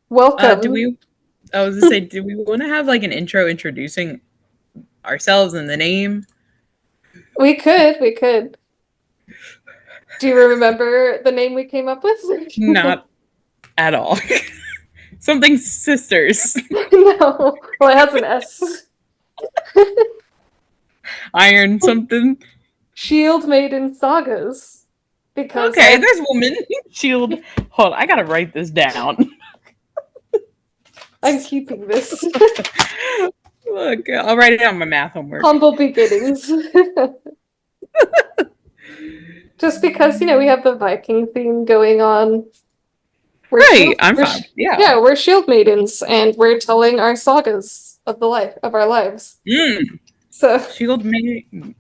Welcome. I was gonna say, do we want to have like an intro introducing ourselves and the name? We could. Do you remember the name we came up with? Not at all. Something sisters. No. Well, it has an S. Iron something. Shield Maiden Sagas. Because Okay, there's woman. Shield. Hold on, I gotta write this down. I'm keeping this. Look, I'll write it on my math homework. Humble beginnings. Just because, we have the Viking theme going on. I'm fine. Yeah, we're Shield Maidens, and we're telling our sagas of our lives. So Shield Maiden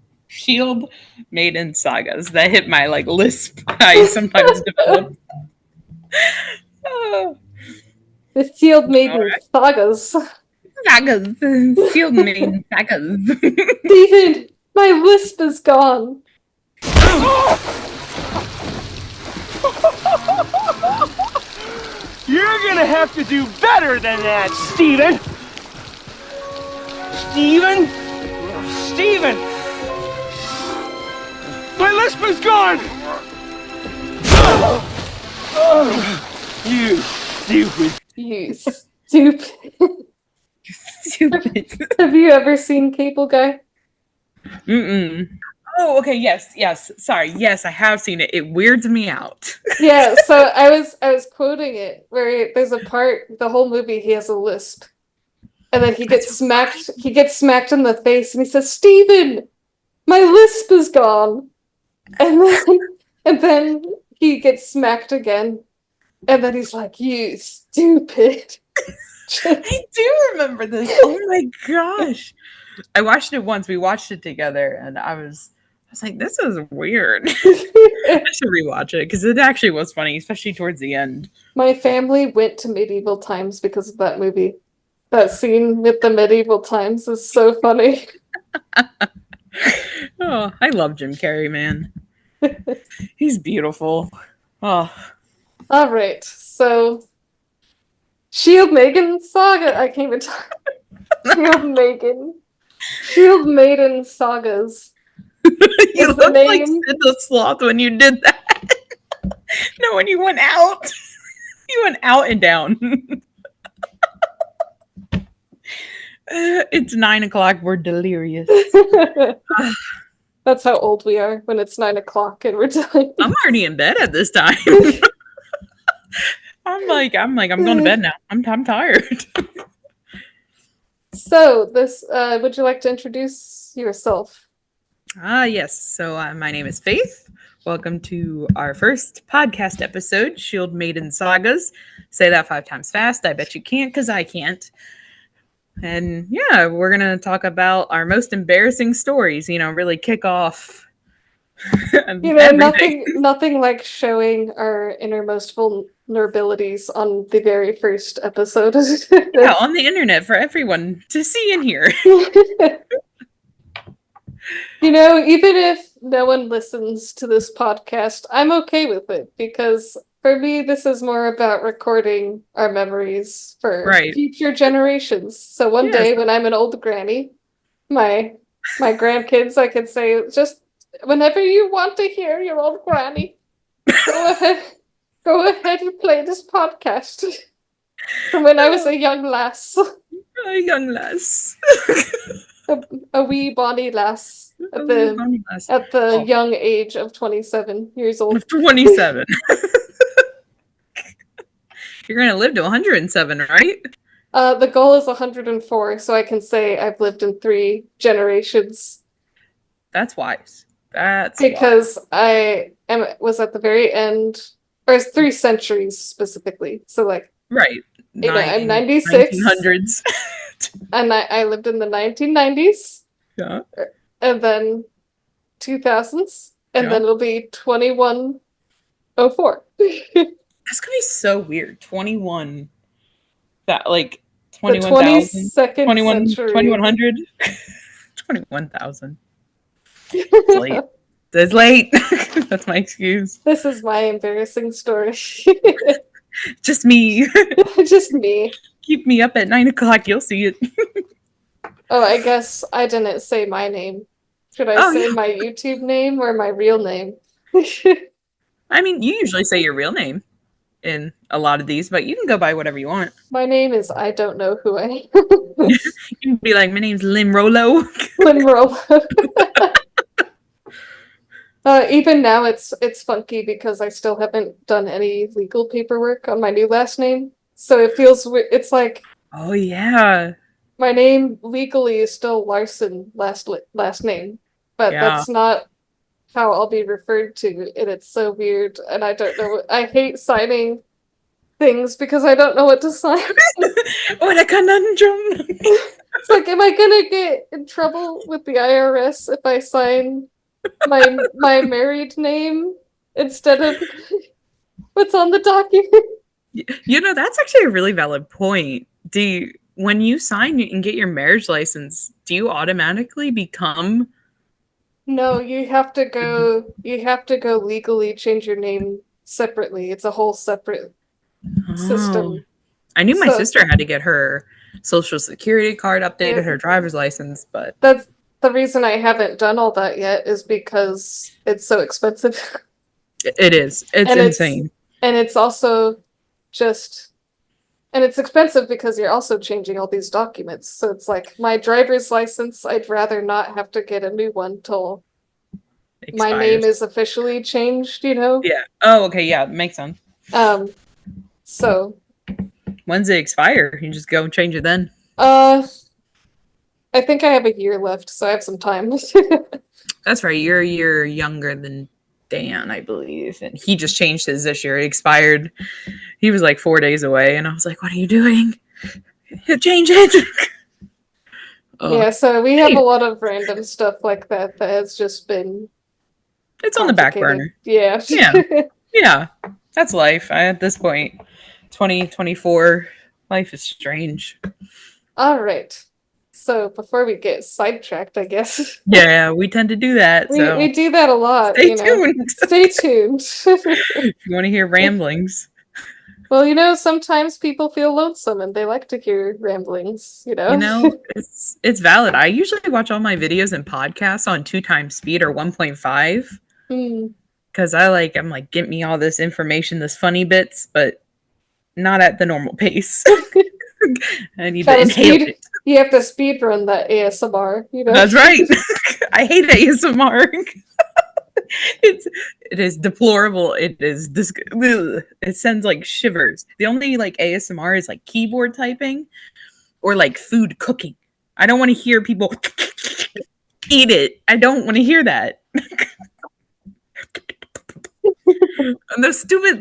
sagas that hit my lisp. I sometimes develop. the Shield Maiden sagas. Sagas, Shield Maiden sagas. David, my lisp is gone. You're gonna have to do better than that, Steven! Steven? Steven! My lisp is gone! You stupid. You stupid. Stupid. Have you ever seen Cable Guy? Mm-mm. Oh, okay. Yes. Sorry. Yes, I have seen it. It weirds me out. Yeah, so I was quoting it where there's a part, the whole movie, he has a lisp. And then he gets smacked in the face and he says, "Steven, my lisp is gone." And then he gets smacked again. And then he's like, "You stupid." I do remember this. Oh my gosh. I watched it once. We watched it together and I was like, this is weird. I should rewatch it because it actually was funny, especially towards the end. My family went to medieval times because of that movie. That scene with the medieval times is so funny. Oh, I love Jim Carrey, man. He's beautiful. Oh. All right, so Shield Maiden Saga. I can't even talk. Shield Maiden Sagas. You looked like Sid the Sloth when you did that. No, when you went out. You went out and down. It's 9:00. We're delirious. That's how old we are when it's 9:00 and we're delirious. I'm already in bed at this time. I'm going to bed now. I'm tired. So would you like to introduce yourself? Yes. So my name is Faith. Welcome to our first podcast episode, Shield Maiden Sagas. Say that 5 times fast. I bet you can't because I can't. And yeah, we're going to talk about our most embarrassing stories, really kick off. Nothing like showing our innermost vulnerabilities on the very first episode. Yeah, on the internet for everyone to see and hear. Even if no one listens to this podcast, I'm okay with it because for me, this is more about recording our memories for future generations. So one day when I'm an old granny, my grandkids, I could say, just whenever you want to hear your old granny, go ahead and play this podcast from when I was a young lass. A young lass. A wee bonny lass at the young age of 27 years old. 27. You're going to live to 107, right? The goal is 104, so I can say I've lived in 3 generations. That's wise. Because I was at the very end, or it's 3 centuries specifically. So right. I'm 96. 1900s. And I lived in the 1990s. Yeah. And then 2000s. And then it'll be 2104. That's gonna be so weird. 21. That 21,000. The 22nd century. 2100. 21,000. It's late. It's late. That's my excuse. This is my embarrassing story. Just me. Just me. Keep me up at 9 o'clock. You'll see it. Oh, I guess I didn't say my name. Should I say my YouTube name or my real name? I mean, you usually say your real name in a lot of these, but you can go by whatever you want. My name is I don't know who I am. You can be like, my name's Rollo. Rollo. Even now it's funky because I still haven't done any legal paperwork on my new last name. So it feels it's like, oh yeah, my name legally is still Larson last name, but that's not how I'll be referred to, and it's so weird, and I don't know. I hate signing things because I don't know what to sign. What a conundrum! It's like, am I gonna get in trouble with the IRS if I sign my married name instead of what's on the document? You know, that's actually a really valid point. When you sign and get your marriage license, do you automatically become? No, you have to go legally change your name separately. It's a whole separate system. I knew my sister had to get her social security card updated, her driver's license, but that's the reason I haven't done all that yet, is because it's so expensive. It is. It's insane. And it's also and it's expensive because you're also changing all these documents. So it's like, my driver's license, I'd rather not have to get a new one till my name is officially changed, you know? Yeah. Oh, okay. Yeah, makes sense. So when's it expire? You just go and change it then? I think I have a year left, so I have some time. That's right. You're a year younger than Dan, I believe. And he just changed his this year. It expired. He was like 4 days away, and I was like, what are you doing? Change it. Yeah, so we have a lot of random stuff like that has just been... It's on the back burner. Yeah. Yeah. That's life. At this point, 2024, life is strange. All right. So before we get sidetracked, I guess. Yeah, we tend to do that. We do that a lot. Stay tuned. Stay tuned. If you want to hear ramblings. Well, sometimes people feel lonesome and they like to hear ramblings, it's valid. I usually watch all my videos and podcasts on 2x speed or 1.5. Because I'm like, get me all this information, this funny bits, but not at the normal pace. I need to inhale it. You have to speed run that ASMR, That's right. I hate ASMR. It is deplorable. It is it sends like shivers. The only like ASMR is like keyboard typing or like food cooking. I don't want to hear people eat it. I don't want to hear that. And the stupid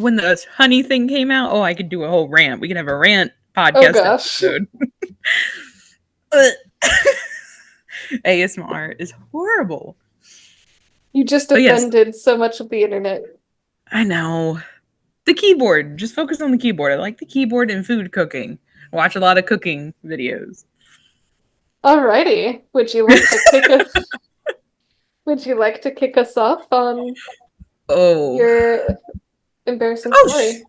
when the honey thing came out, I could do a whole rant. We can have a rant podcast episode. ASMR is horrible. You just offended so much of the internet. I know. The keyboard. Just focus on the keyboard. I like the keyboard and food cooking. Watch a lot of cooking videos. Alrighty. Would you like to kick us off on your embarrassing story?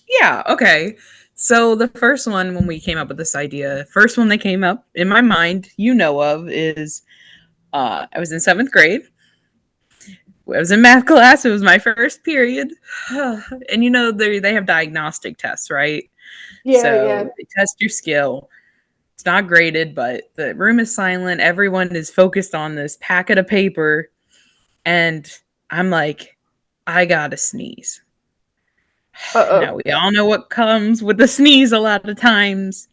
Yeah, okay. So the first one, when we came up with this idea, first one that came up in my mind, is I was in 7th grade. I was in math class. It was my first period. And they have diagnostic tests, right? Yeah. They test your skill. It's not graded, but the room is silent. Everyone is focused on this packet of paper. And I'm like, I gotta sneeze. Now, we all know what comes with the sneeze a lot of times.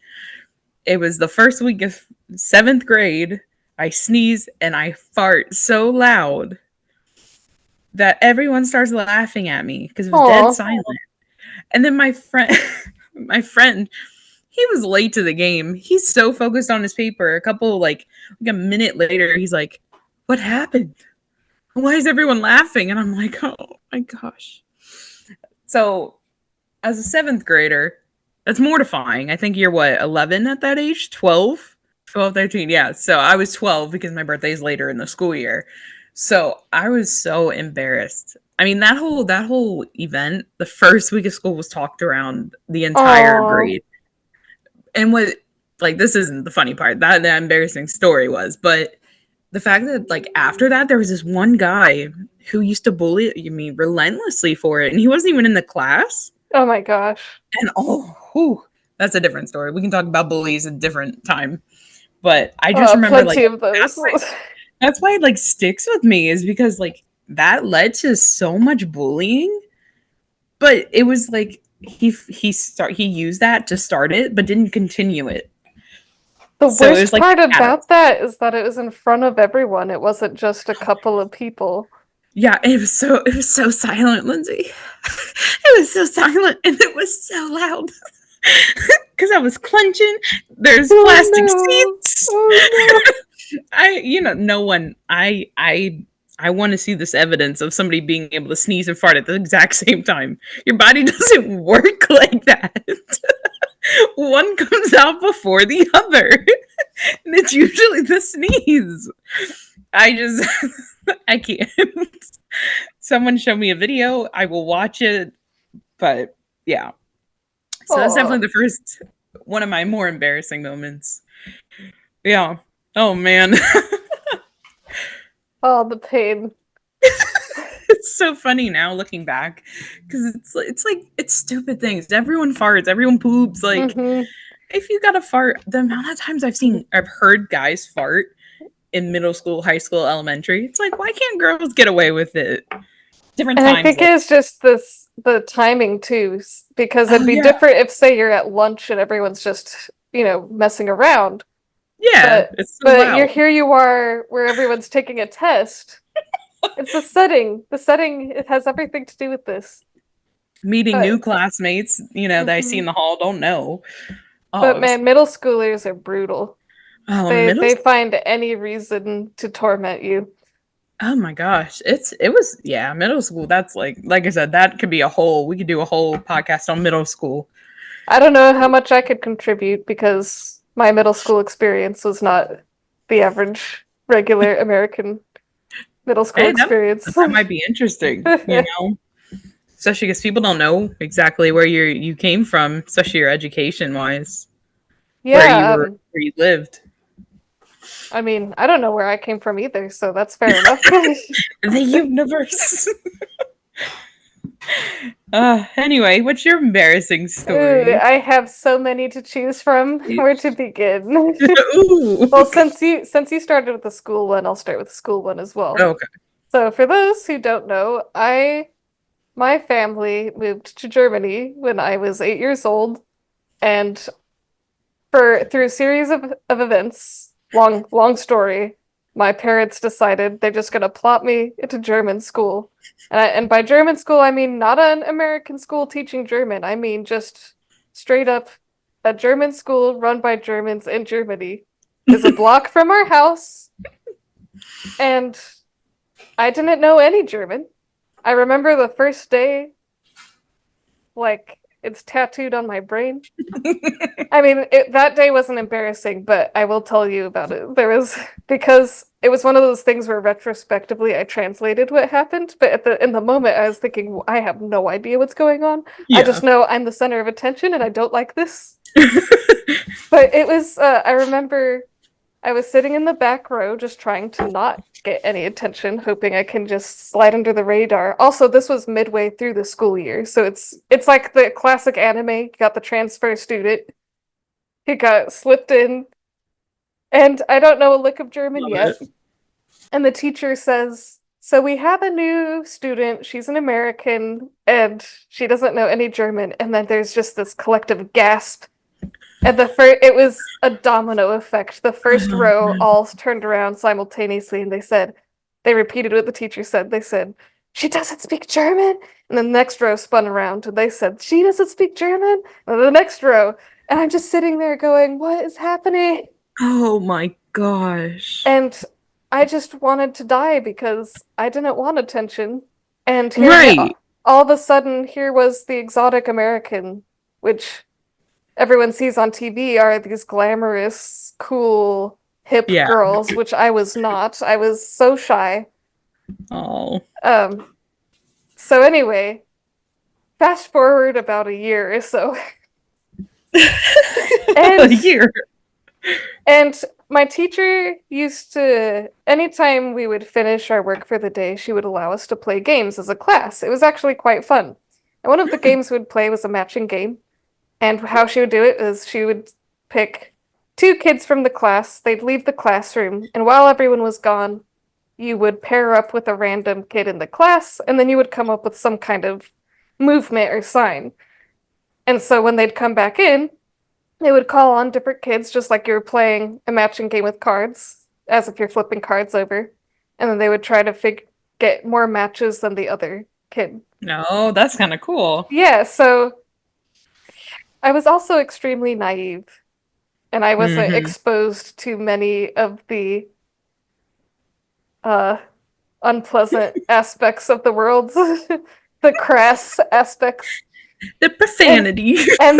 It was the first week of 7th grade. I sneeze and I fart so loud that everyone starts laughing at me because it was dead silent. And then my friend, he was late to the game. He's so focused on his paper. A minute later, he's like, what happened? Why is everyone laughing? And I'm like, oh my gosh. So as a 7th grader, that's mortifying. I think you're 11 at that age? 12, 13. Yeah. So I was 12 because my birthday is later in the school year. So I was so embarrassed. I mean, that whole event, the first week of school was talked around the entire grade. And what, like, this isn't the funny part. That the embarrassing story was, but the fact that, like, after that, there was this one guy who used to bully me relentlessly for it, and he wasn't even in the class. Oh my gosh. And that's a different story. We can talk about bullies a different time. But I just remember, plenty of those. That's why it, like, sticks with me, is because, like, that led to so much bullying. But it was like he used that to start it, but didn't continue it. The worst part about that is that it was in front of everyone. It wasn't just a couple of people. Yeah, it was so silent, Lyndsay. It was so silent, and it was so loud. Because I was clenching. There's plastic seats. Oh, no. No one. I want to see this evidence of somebody being able to sneeze and fart at the exact same time. Your body doesn't work like that. One comes out before the other. And it's usually the sneeze. I can't. Someone show me a video. I will watch it. But yeah. So that's definitely the first one of my more embarrassing moments. Yeah. Oh man. Oh, the pain. It's so funny now looking back, because it's stupid things. Everyone farts, everyone poops. Like, if you got to fart, the amount of times I've heard guys fart in middle school, high school, elementary. It's like, why can't girls get away with it? Different times. I think it's just the timing too, because it'd be different if, say, you're at lunch and everyone's just, messing around. Yeah, but here you are where everyone's taking a test. It's the setting. The setting, it has everything to do with this. Meeting new classmates, that I see in the hall, don't know. But man, middle schoolers are brutal. Oh, they find any reason to torment you. Oh my gosh. Middle school, that's like I said, that could be we could do a whole podcast on middle school. I don't know how much I could contribute, because my middle school experience was not the average, regular American middle school experience. That might be interesting, especially because people don't know exactly where you came from, especially your education wise. Yeah, where you lived. I mean, I don't know where I came from either, so that's fair enough. The universe. Anyway, what's your embarrassing story? I have so many to choose from. Where to begin? Well, since you started with the school one, I'll start with the school one as well. Okay. So for those who don't know, my family moved to Germany when I was 8 years old, and through a series of events, long story, my parents decided they're just gonna plop me into German school. And by German school, I mean not an American school teaching German. I mean just straight up a German school run by Germans in Germany. It's a block from our house. And I didn't know any German. I remember the first day, like, it's tattooed on my brain. I mean, that day wasn't embarrassing, but I will tell you about it. Because it was one of those things where retrospectively I translated what happened, but in the moment I was thinking, well, I have no idea what's going on. Yeah. I just know I'm the center of attention and I don't like this. But it was, I remember I was sitting in the back row just trying to not get any attention, hoping I can just slide under the radar. Also, this was midway through the school year, so it's like the classic anime. You got the transfer student, he got slipped in, and I don't know a lick of German yet. And the teacher says, so we have a new student, she's an American, and she doesn't know any German. And then there's just this collective gasp. And it was a domino effect. The first row all turned around simultaneously, and they repeated what the teacher said. They said, she doesn't speak German. And the next row spun around, and they said, she doesn't speak German. And the next row, and I'm just sitting there going, what is happening? Oh my gosh. And I just wanted to die because I didn't want attention. And all of a sudden, here was the exotic American, which everyone sees on TV are these glamorous, cool, hip girls, which I was not. I was so shy. Oh. So anyway, fast forward about a year or so. A year. And my teacher used to, anytime we would finish our work for the day, she would allow us to play games as a class. It was actually quite fun. And one of the games we would play was a matching game. And how she would do it is she would pick two kids from the class, they'd leave the classroom, and while everyone was gone, you would pair up with a random kid in the class, and then you would come up with some kind of movement or sign. And so when they'd come back in, they would call on different kids, just like you were playing a matching game with cards, as if you're flipping cards over. And then they would try to get more matches than the other kid. No, that's kind of cool. Yeah, so I was also extremely naive, and I wasn't exposed to many of the unpleasant aspects of the world, the crass aspects. The profanity. And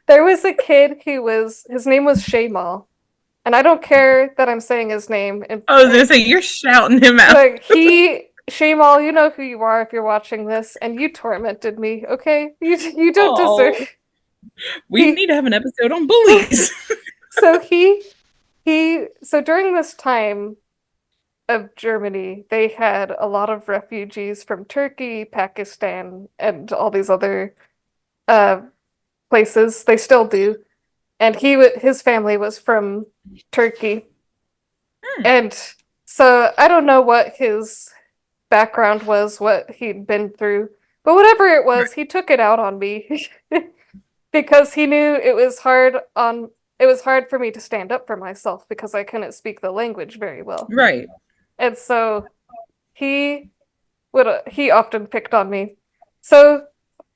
there was a kid his name was Shamal. And I don't care that I'm saying his name. I was gonna say, you're shouting him out. Like, Shamal, you know who you are if you're watching this, and you tormented me, okay? You don't deserve. We need to have an episode on bullies. So so during this time of Germany, they had a lot of refugees from Turkey, Pakistan, and all these other places. They still do. And his family was from Turkey. And so I don't know what his background was, what he'd been through, but whatever it was, he took it out on me because he knew it was hard for me to stand up for myself because I couldn't speak the language very well. Right. And so he often picked on me. So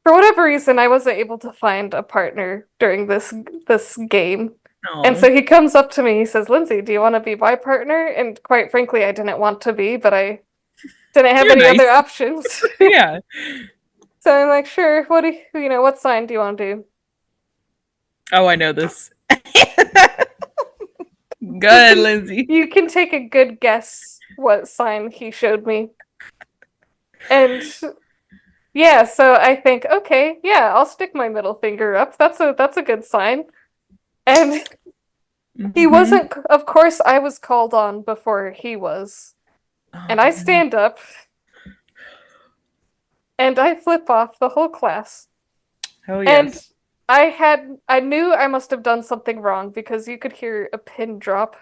for whatever reason, I wasn't able to find a partner during this game. Oh. And so he comes up to me, he says, "Lyndsay, do you want to be my partner?" And quite frankly, I didn't want to be, but I didn't have any other options. Yeah. So I'm like, sure, what sign do you want to do? Oh, I know this. Good, Lyndsay. You can take a good guess what sign he showed me. And yeah, so I think, okay, yeah, I'll stick my middle finger up. That's a good sign. And he wasn't, of course, I was called on before he was. And I stand up and I flip off the whole class. Oh, yes. And I knew I must have done something wrong because you could hear a pin drop.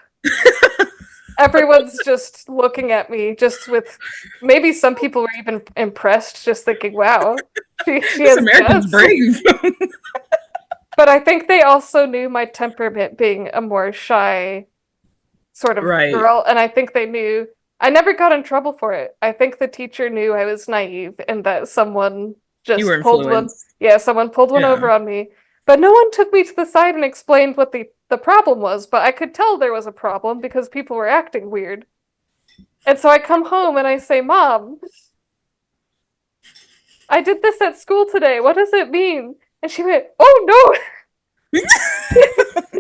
Everyone's just looking at me, just with maybe some people were even impressed, just thinking, "Wow, she has American's brave." But I think they also knew my temperament being a more shy sort of girl, and I think they knew I never got in trouble for it. I think the teacher knew I was naive and that someone just pulled one. Yeah, someone pulled one over on me. But no one took me to the side and explained what the problem was, but I could tell there was a problem because people were acting weird. And so I come home and I say, "Mom, I did this at school today. What does it mean?" And she went, "Oh no."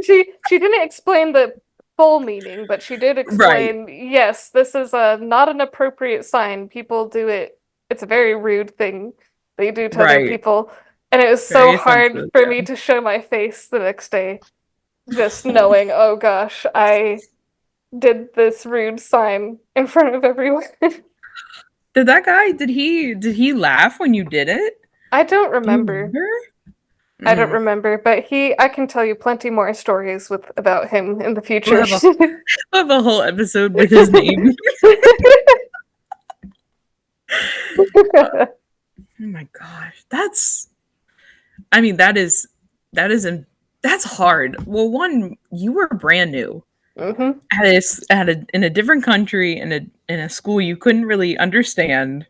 She didn't explain the full meaning, but she did explain, yes, this is not an appropriate sign. People do it. It's a very rude thing they do to other people. And it was so hard for me to show my face the next day, just knowing, oh gosh, I did this rude sign in front of everyone. Did that guy, did he laugh when you did it? I don't remember. I don't remember, but I can tell you plenty more stories about him in the future. We'll have a whole episode with his name. Oh my gosh. That's hard. Well, one, you were brand new. In a different country, in a school you couldn't really understand.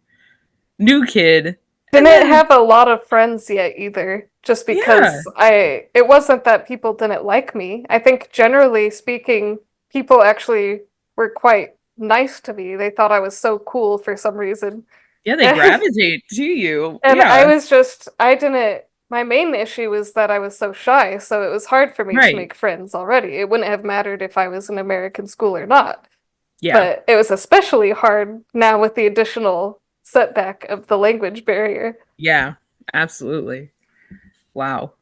New kid. Didn't have a lot of friends yet either, just because it wasn't that people didn't like me. I think generally speaking, people actually were quite nice to me. They thought I was so cool for some reason. Yeah, they gravitate to you. And my main issue was that I was so shy, so it was hard for me to make friends already. It wouldn't have mattered if I was in American school or not. Yeah. But it was especially hard now with the additional setback of the language barrier. Yeah, absolutely. Wow.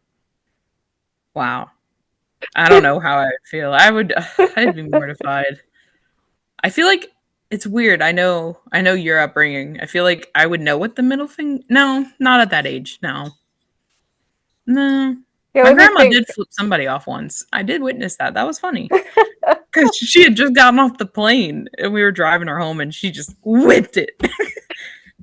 I don't know how I would feel. I'd be mortified. I feel like it's weird. I know your upbringing. I feel like I would know what the middle thing. No, not at that age. No. No. Yeah, My let me grandma think. did flip somebody off once. I did witness that. That was funny. Because she had just gotten off the plane and we were driving her home and she just whipped it.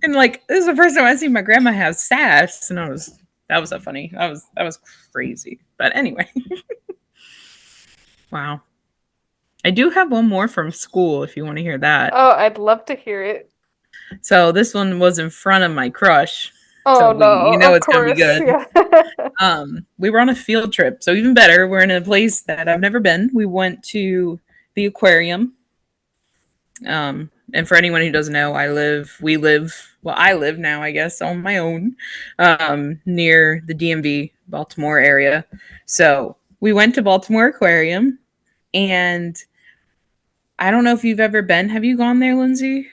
And like this is the first time I seen my grandma have sass, and that was so funny. That was crazy. But anyway. Wow. I do have one more from school if you want to hear that. Oh, I'd love to hear it. So this one was in front of my crush. Oh So no, of it's gonna be course. good. Yeah. We were on a field trip, so even better. We're in a place that I've never been. We went to the aquarium. And for anyone who doesn't know, I live now, I guess, on my own, near the DMV, Baltimore area. So we went to Baltimore Aquarium, and I don't know if you've ever been. Have you gone there, Lyndsay?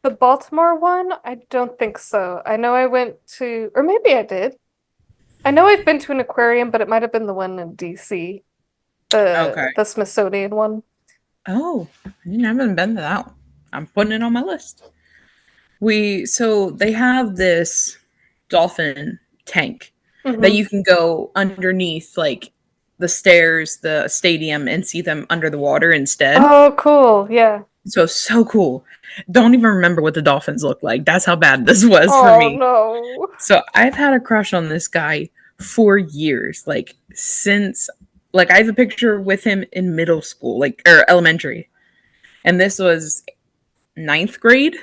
The Baltimore one? I don't think so. I know I went to, or maybe I did. I know I've been to an aquarium, but it might have been the one in DC, Okay. the Smithsonian one. Oh, I haven't been to that one. I'm putting it on my list. So they have this dolphin tank that you can go underneath, like the stairs, the stadium, and see them under the water instead. Oh, cool. Yeah. So cool. Don't even remember what the dolphins look like. That's how bad this was for Oh me. no. So I've had a crush on this guy for years, like since, like I have a picture with him in middle school, like or elementary, and this was ninth grade.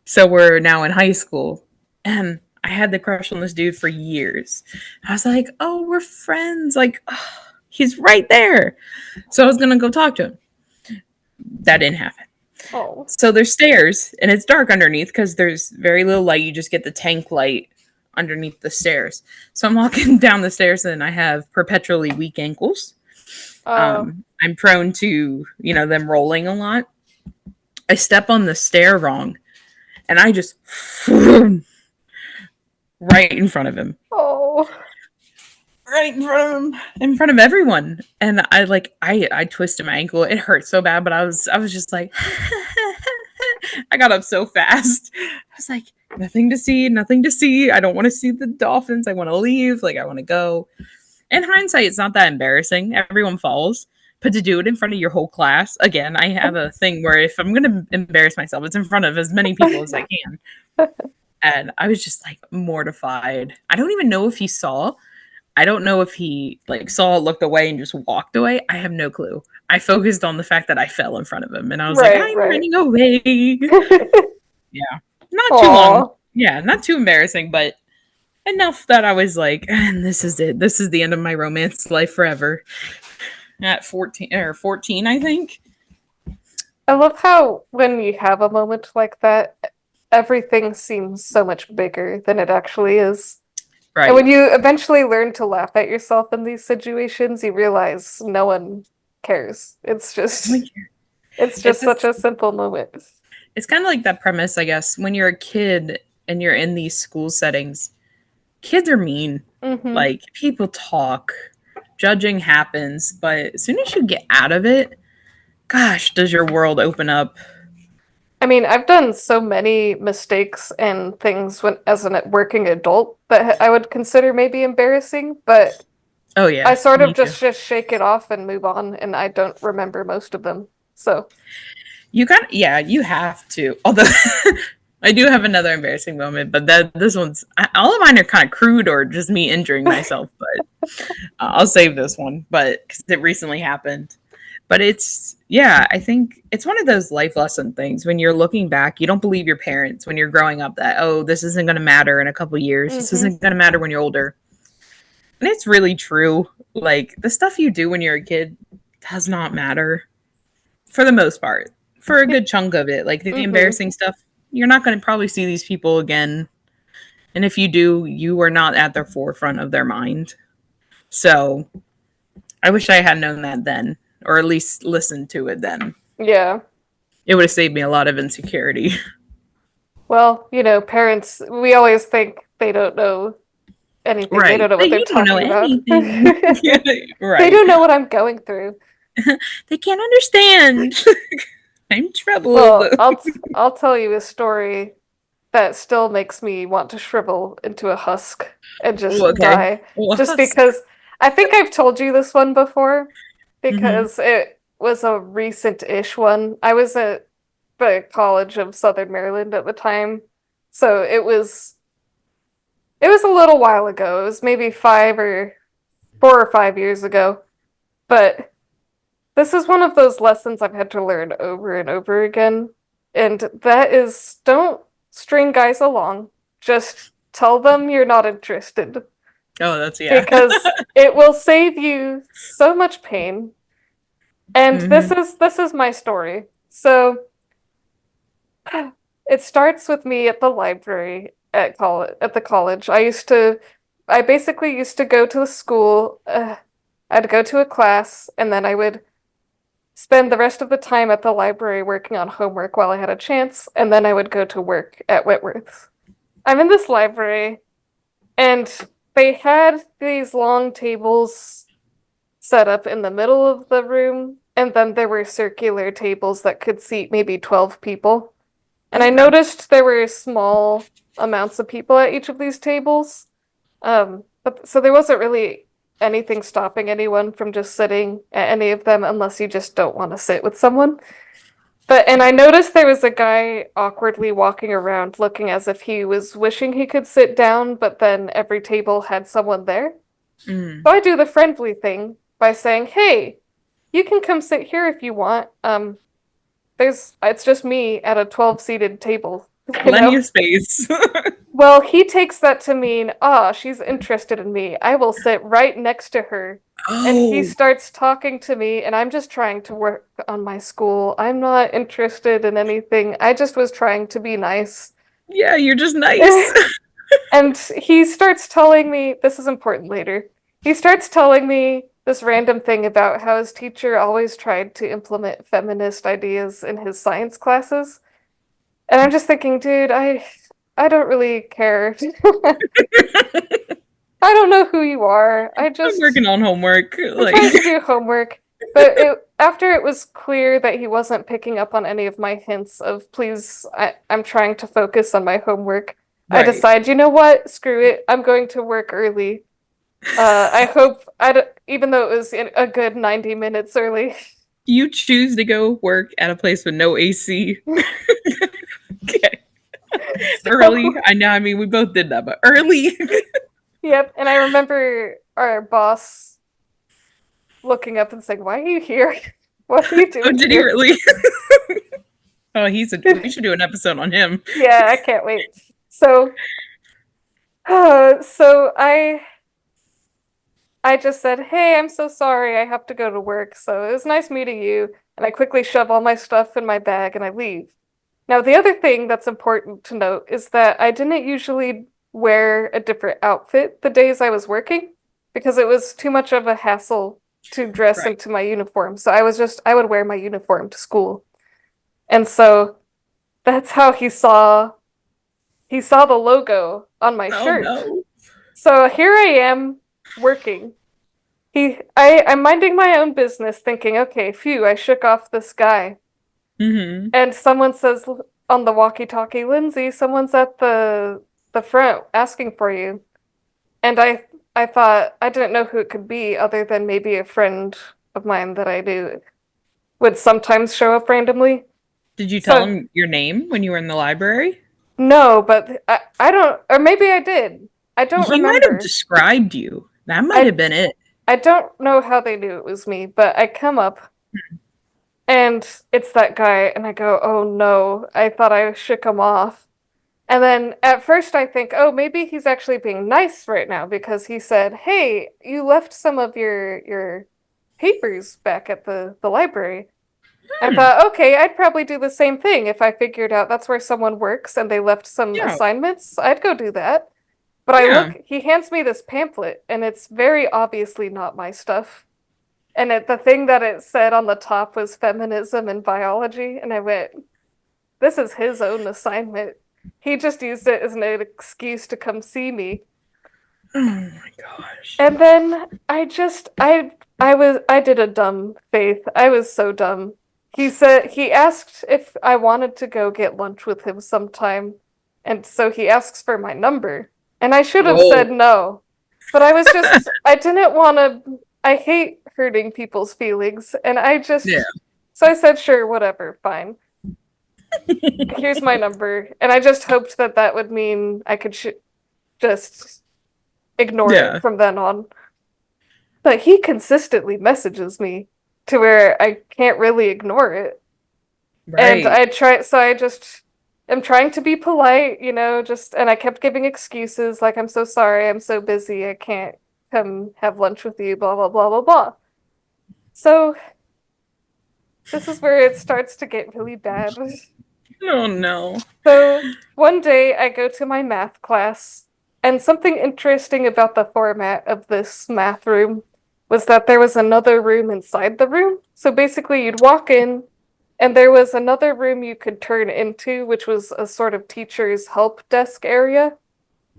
So we're now in high school, and I had the crush on this dude for years. I was like, oh, we're friends. Like, oh, he's right there. So I was gonna go talk to him. That didn't happen. Oh. So there's stairs, and it's dark underneath because there's very little light. You just get the tank light underneath the stairs. So I'm walking down the stairs, and I have perpetually weak ankles. I'm prone to, them rolling a lot. I step on the stair wrong, and I just right in front of him. Oh. Right in front of him, in front of everyone. And I twisted my ankle. It hurt so bad, but I was just like I got up so fast. I was like, nothing to see. I don't want to see the dolphins. I want to leave. Like, I want to go. In hindsight, it's not that embarrassing. Everyone falls. But to do it in front of your whole class, again, I have a thing where if I'm going to embarrass myself, it's in front of as many people as I can. And I was just like mortified. I don't even know if he saw. I don't know if he saw, looked away, and just walked away. I have no clue. I focused on the fact that I fell in front of him, and I was like, I'm running away. Yeah, not too long. Yeah, not too embarrassing, but enough that I was like, and this is it. This is the end of my romance life forever. At 14, I think. I love how when you have a moment like that, everything seems so much bigger than it actually is. Right. And when you eventually learn to laugh at yourself in these situations, you realize no one cares. It's just such a simple moment. It's kind of like that premise, I guess. When you're a kid and you're in these school settings, kids are mean. Mm-hmm. Like, people talk, judging happens, but as soon as you get out of it, gosh, does your world open up. I mean, I've done so many mistakes and things as a working adult that I would consider maybe embarrassing, but oh yeah, I sort of just shake it off and move on, and I don't remember most of them. So you have to. Although I do have another embarrassing moment, but this one's all of mine are kind of crude or just me injuring myself. But I'll save this one, but because it recently happened. But I think it's one of those life lesson things. When you're looking back, you don't believe your parents when you're growing up that, oh, this isn't going to matter in a couple years. Mm-hmm. This isn't going to matter when you're older. And it's really true. Like, the stuff you do when you're a kid does not matter for the most part. For a good chunk of it. Like, the embarrassing stuff, you're not going to probably see these people again. And if you do, you are not at the forefront of their mind. So I wish I had known that then. Or at least listen to it then. Yeah. It would have saved me a lot of insecurity. Well, parents, we always think they don't know anything. Right. They don't know what they're talking about. Yeah, right. They don't know what I'm going through. They can't understand. I'm troubled. Well, I'll tell you a story that still makes me want to shrivel into a husk and just die. Well, Just because I think I've told you this one before, because it was a recent-ish one. I was at the College of Southern Maryland at the time, so it was a little while ago. It was maybe 4 or 5 years ago. But this is one of those lessons I've had to learn over and over again. And that is, don't string guys along. Just tell them you're not interested. Oh, that's, yeah. Because it will save you so much pain. And this is my story. So it starts with me at the library at the college. I basically used to go to the school. I'd go to a class, and then I would spend the rest of the time at the library working on homework while I had a chance, and then I would go to work at Whitworth's. I'm in this library, and they had these long tables set up in the middle of the room, and then there were circular tables that could seat maybe 12 people. And I noticed there were small amounts of people at each of these tables. So there wasn't really anything stopping anyone from just sitting at any of them unless you just don't want to sit with someone. And I noticed there was a guy awkwardly walking around looking as if he was wishing he could sit down, but then every table had someone there. So I do the friendly thing by saying, "Hey, you can come sit here if you want. It's just me at a 12-seated table." Plenty of space. Well, he takes that to mean, she's interested in me. I will sit right next to her. Oh. And he starts talking to me, and I'm just trying to work on my school. I'm not interested in anything. I just was trying to be nice. Yeah, you're just nice. And he starts telling me, this is important later, he starts telling me this random thing about how his teacher always tried to implement feminist ideas in his science classes. And I'm just thinking, dude, I don't really care. I don't know who you are. I'm working on homework. I'm trying to do homework. But after it was clear that he wasn't picking up on any of my hints of, please, I'm trying to focus on my homework, right. I decide, you know what? Screw it. I'm going to work early. I hope, even though it was a good 90 minutes early. You choose to go work at a place with no AC. Okay. Early. I know, I mean, we both did that, but early. Yep, and I remember our boss looking up and saying, "Why are you here? What are you doing?" Oh, did he really? Oh, we should do an episode on him. Yeah, I can't wait. So I just said, "Hey, I'm so sorry, I have to go to work, so it was nice meeting you." And I quickly shove all my stuff in my bag and I leave. Now, the other thing that's important to note is that I didn't usually wear a different outfit the days I was working because it was too much of a hassle to dress into my uniform. So I would wear my uniform to school. And so that's how he saw the logo on my shirt. No. So here I am working. I'm minding my own business thinking, okay, phew, I shook off this guy. Mm-hmm. And someone says on the walkie-talkie, "Lyndsay, someone's at the front asking for you." And I thought, I didn't know who it could be other than maybe a friend of mine that I knew would sometimes show up randomly. Did you tell him your name when you were in the library? No, but I don't, or maybe I did. I don't remember. He might have described you. That might have been it. I don't know how they knew it was me, but I come up and it's that guy and I go, "Oh no, I thought I shook him off." And then at first I think, oh, maybe he's actually being nice right now because he said, "Hey, you left some of your papers back at the library." I thought, okay, I'd probably do the same thing if I figured out that's where someone works and they left some assignments. I'd go do that. But he hands me this pamphlet and it's very obviously not my stuff. And the thing that it said on the top was feminism and biology. And I went, this is his own assignment. He just used it as an excuse to come see me. Oh my gosh. And then I did a dumb Faith. I was so dumb. He asked if I wanted to go get lunch with him sometime. And so he asks for my number. And I should have said no. But I didn't want to, I hate hurting people's feelings. And so I said, sure, whatever, fine. Here's my number. And I just hoped that would mean I could just ignore it from then on. But he consistently messages me to where I can't really ignore it. Right. And I just am trying to be polite, and I kept giving excuses like, I'm so sorry, I'm so busy, I can't come have lunch with you, blah, blah, blah, blah, blah. So this is where it starts to get really bad. Oh no. So one day I go to my math class, and something interesting about the format of this math room was that there was another room inside the room. So basically you'd walk in, and there was another room you could turn into, which was a sort of teacher's help desk area.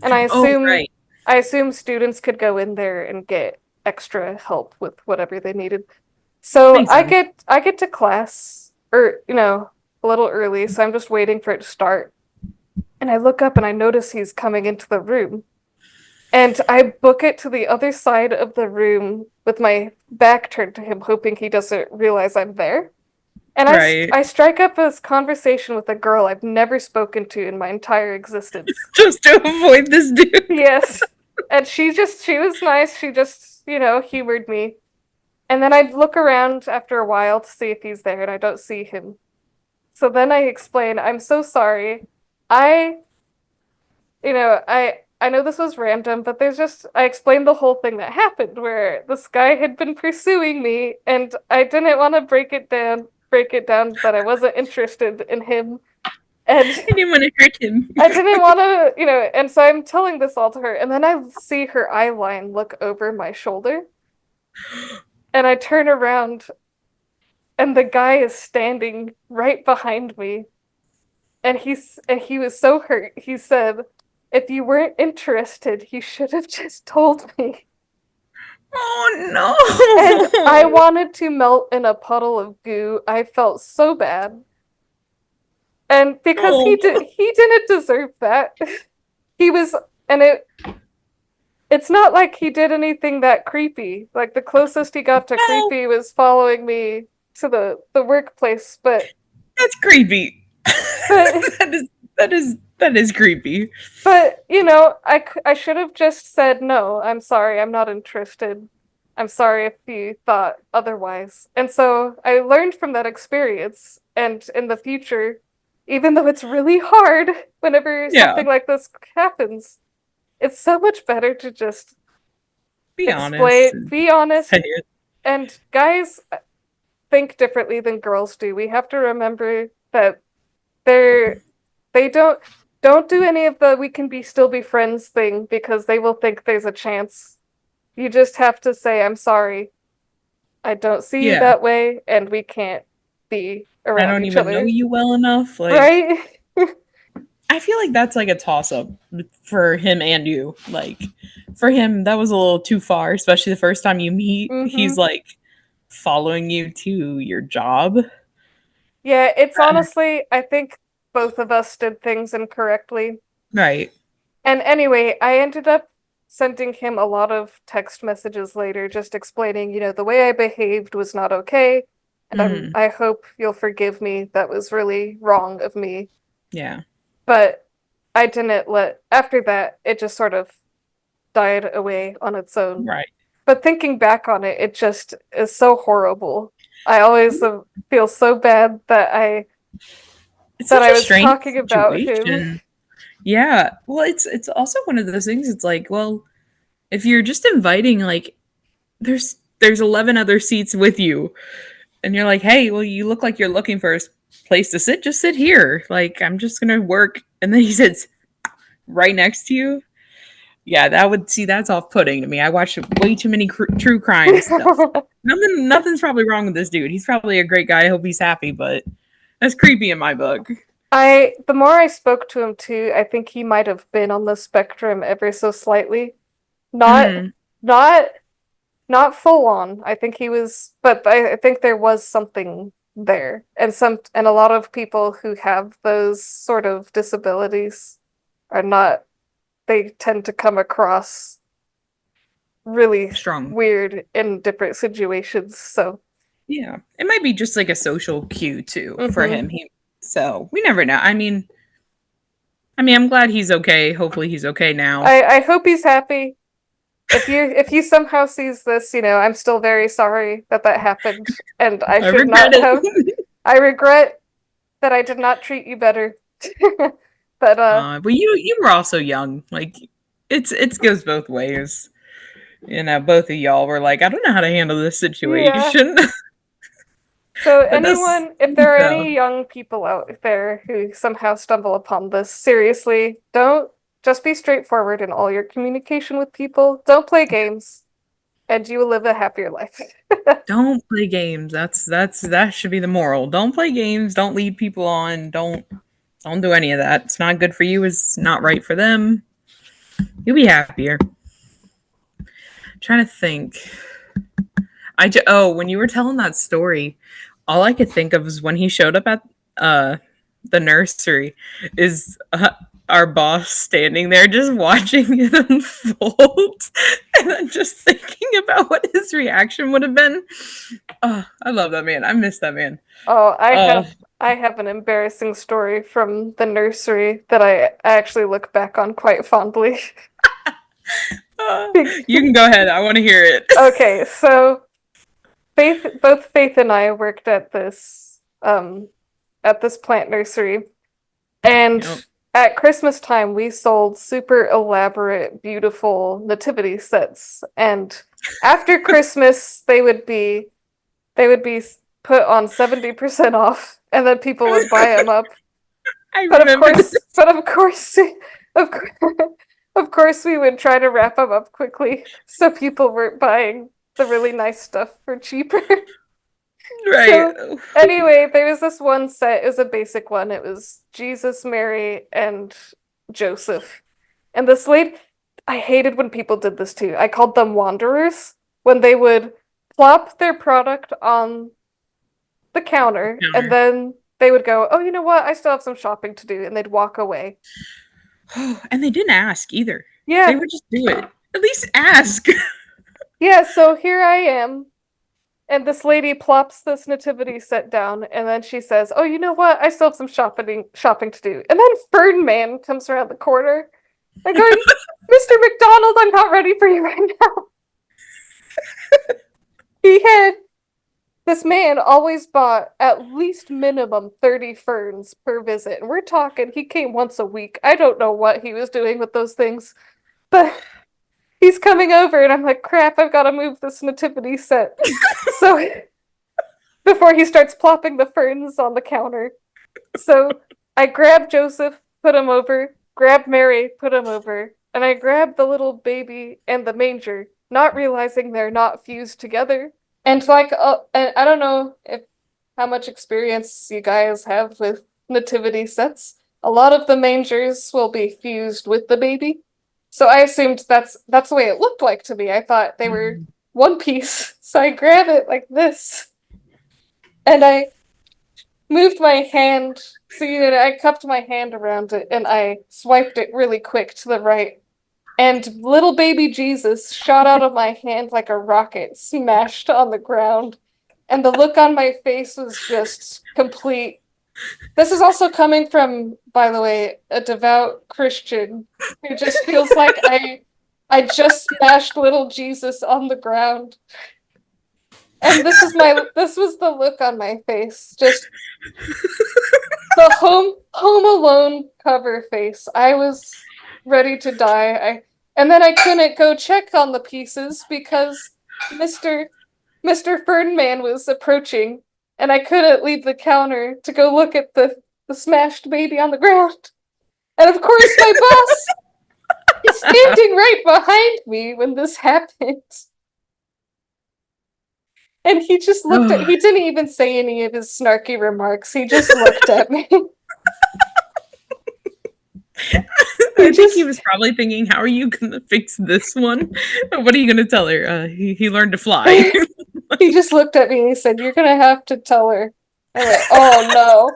And I assume students could go in there and get extra help with whatever they needed. So I get to class, or a little early, so I'm just waiting for it to start. And I look up and I notice he's coming into the room. And I book it to the other side of the room with my back turned to him, hoping he doesn't realize I'm there. And I strike up this conversation with a girl I've never spoken to in my entire existence. Just to avoid this dude. Yes. And she was nice. She just, humored me. And then I'd look around after a while to see if he's there, and I don't see him. So then I explain, I'm so sorry. I know this was random, but I explained the whole thing that happened where this guy had been pursuing me, and I didn't want to break it down that I wasn't interested in him. And I didn't want to hurt him. I didn't want to, and so I'm telling this all to her, and then I see her eye line look over my shoulder, and I turn around, and the guy is standing right behind me, and he was so hurt. He said, if you weren't interested, you should have just told me. Oh no! And I wanted to melt in a puddle of goo. I felt so bad. And because he didn't deserve that. It's not like he did anything that creepy. Like, the closest he got to creepy was following me to the workplace, but that's creepy. But that is creepy. But, I should have just said, no, I'm sorry, I'm not interested. I'm sorry if you thought otherwise. And so I learned from that experience, and in the future, even though it's really hard whenever something like this happens, it's so much better to just be honest. And guys think differently than girls do. We have to remember that they don't do any of the we can still be friends thing, because they will think there's a chance. You just have to say, I'm sorry. I don't see you that way, and we can't be around each other. I don't even know you well enough. Right? I feel like that's like a toss-up for him and you. Like, for him, that was a little too far, especially the first time you meet. Mm-hmm. He's like following you to your job. Yeah, it's honestly, I think both of us did things incorrectly. Right. And anyway, I ended up sending him a lot of text messages later, just explaining, the way I behaved was not okay. And I hope you'll forgive me. That was really wrong of me. Yeah. But I didn't after that, it just sort of died away on its own. Right. But thinking back on it, it just is so horrible. I always feel so bad that I was talking about him. Yeah. Well, it's also one of those things. It's like, well, if you're just inviting, like, there's 11 other seats with you, and you're like, hey, well, you look like you're looking for a place to sit. Just sit here. Like, I'm just gonna work. And then he sits right next to you. Yeah, that's off-putting to me. I watch way too many true crime stuff. Nothing's probably wrong with this dude. He's probably a great guy. I hope he's happy, but that's creepy in my book. The more I spoke to him too, I think he might have been on the spectrum ever so slightly. Not not full on. I think he was, but I think there was something there. And a lot of people who have those sort of disabilities are not, they tend to come across really strong, weird in different situations. So yeah, it might be just like a social cue too for him. So we never know. I mean, I'm glad he's okay. Hopefully, he's okay now. I hope he's happy. If you somehow sees this, I'm still very sorry that happened, and I should not have. I regret that I did not treat you better. But you were also young. Like it goes both ways. Both of y'all were like, I don't know how to handle this situation. Yeah. So anyone, if there are any young people out there who somehow stumble upon this, seriously, don't just be straightforward in all your communication with people. Don't play games, and you will live a happier life. Don't play games. That should be the moral. Don't play games. Don't lead people on. Don't do any of that. It's not good for you. It's not right for them. You'll be happier. I'm trying to think. When you were telling that story, all I could think of was when he showed up at the nursery is our boss standing there just watching it unfold and then just thinking about what his reaction would have been. Oh, I love that man. I miss that man. Oh, I have an embarrassing story from the nursery that I actually look back on quite fondly. You can go ahead. I want to hear it. Okay, so both Faith and I worked at this plant nursery, and at Christmas time we sold super elaborate, beautiful nativity sets, and after Christmas they would be put on 70% off, and then people would buy them up. Of course, we would try to wrap them up quickly so people weren't buying the really nice stuff for cheaper. Right. So, anyway, there was this one set. It was a basic one. It was Jesus, Mary, and Joseph. And this lady, I hated when people did this too. I called them wanderers, when they would plop their product on the counter, and then they would go, oh, you know what? I still have some shopping to do. And they'd walk away. And they didn't ask either. Yeah. They would just do it. At least ask. Yeah, so here I am. And this lady plops this nativity set down, and then she says, oh, you know what? I still have some shopping to do. And then Fern Man comes around the corner and going, Mr. McDonald, I'm not ready for you right now. This man always bought at least minimum 30 ferns per visit. And we're talking, he came once a week. I don't know what he was doing with those things. But he's coming over, and I'm like, crap, I've got to move this nativity set. So, before he starts plopping the ferns on the counter. So, I grab Joseph, put him over, grab Mary, put him over, and I grab the little baby and the manger, not realizing they're not fused together. And and I don't know how much experience you guys have with nativity sets. A lot of the mangers will be fused with the baby. So I assumed that's the way it looked like to me. I thought they were one piece. So I grab it like this. And I moved my hand. So I cupped my hand around it and I swiped it really quick to the right. And little baby Jesus shot out of my hand like a rocket, smashed on the ground. And the look on my face was just complete. This is also coming from, by the way, a devout Christian who just feels like I just smashed little Jesus on the ground. And this was the look on my face. Just the Home Alone cover face. I was ready to die. And then I couldn't go check on the pieces because Mr. Fernman was approaching, and I couldn't leave the counter to go look at the smashed baby on the ground. And of course, my boss He's standing right behind me when this happened. And he just looked at, he didn't even say any of his snarky remarks. He just looked at me. I think he was probably thinking, how are you going to fix this one? What are you going to tell her? He learned to fly. He just looked at me and he said, "You're going to have to tell her." I went, "Oh, no."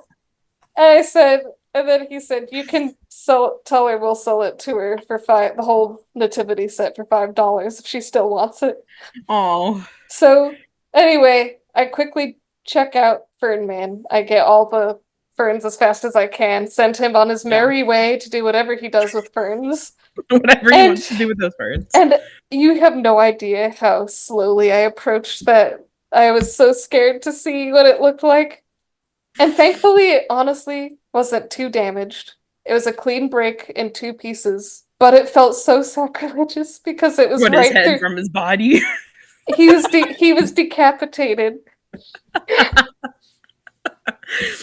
And I said, and then he said, "You can tell her we'll sell it to her for the whole nativity set for $5 if she still wants it." Oh. So anyway, I quickly check out Fernman. I get all the ferns as fast as I can, send him on his merry way to do whatever he does with ferns. Whatever he wants to do with those ferns. And you have no idea how slowly I approached that. I was so scared to see what it looked like. And thankfully, it honestly wasn't too damaged. It was a clean break in 2 pieces, but it felt so sacrilegious because it was his head from his body. He was decapitated.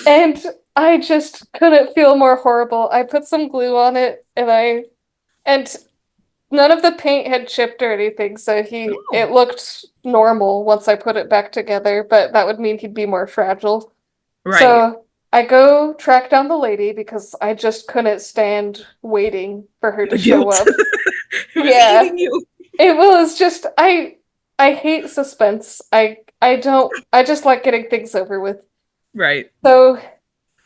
And I just couldn't feel more horrible. I put some glue on it and none of the paint had chipped or anything, so it looked normal once I put it back together, but that would mean he'd be more fragile. Right. So I go track down the lady because I just couldn't stand waiting for her to show up. Yeah. You. It was just I hate suspense. I just like getting things over with. Right. So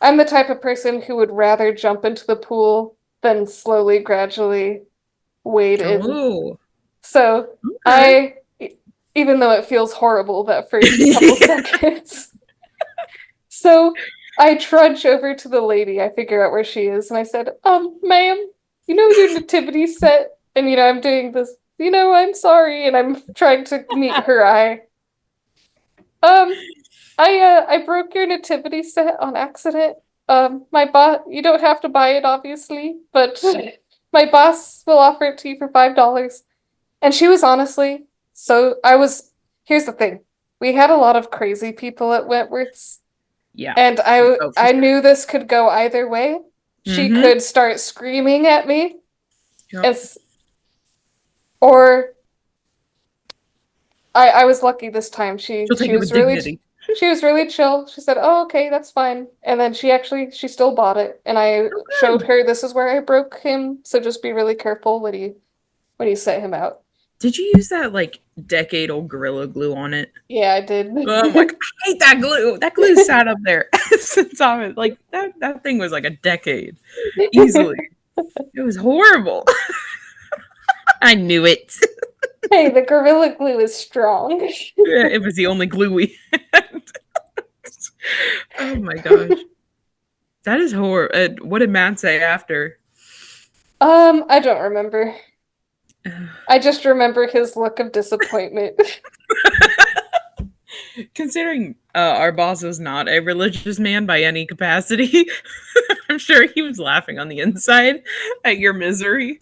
I'm the type of person who would rather jump into the pool than slowly, gradually wade in. Oh. So even though it feels horrible that first couple seconds. So I trudge over to the lady. I figure out where she is, and I said, "Ma'am, you know your nativity set?" And I'm doing this, "I'm sorry," and I'm trying to meet her eye. I broke your nativity set on accident. My boss, you don't have to buy it, obviously, but my boss will offer it to you for $5. And she was honestly, here's the thing. We had a lot of crazy people at Wentworth's. Yeah. And I knew this could go either way. She could start screaming at me. Yep. Or I was lucky this time. She was really chill. She said, "Oh, okay, that's fine." And then she still bought it, and I showed her, "This is where I broke him, so just be really careful when you set him out." Did you use that decade-old Gorilla Glue on it? Yeah, I did. Oh, I'm like, I hate that glue. That glue sat up there since I was that thing was like a decade easily. It was horrible. I knew it. Hey, the Gorilla Glue is strong. Yeah, it was the only glue we had. Oh my gosh. That is horrible. What did Matt say after? I don't remember. I just remember his look of disappointment. Considering our boss was not a religious man by any capacity, I'm sure he was laughing on the inside at your misery.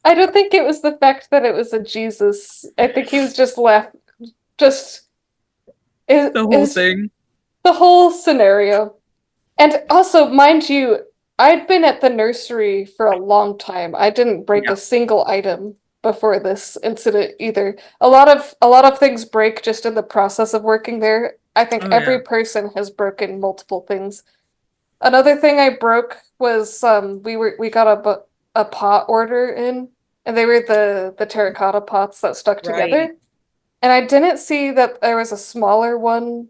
I don't think it was the fact that it was a Jesus. I think he was just laughing. The whole thing. The whole scenario. And also, mind you, I'd been at the nursery for a long time. I didn't break a single item before this incident either. A lot of things break just in the process of working there. I think every person has broken multiple things. Another thing I broke was we got a pot order in, and they were the terracotta pots that stuck together. And I didn't see that there was a smaller one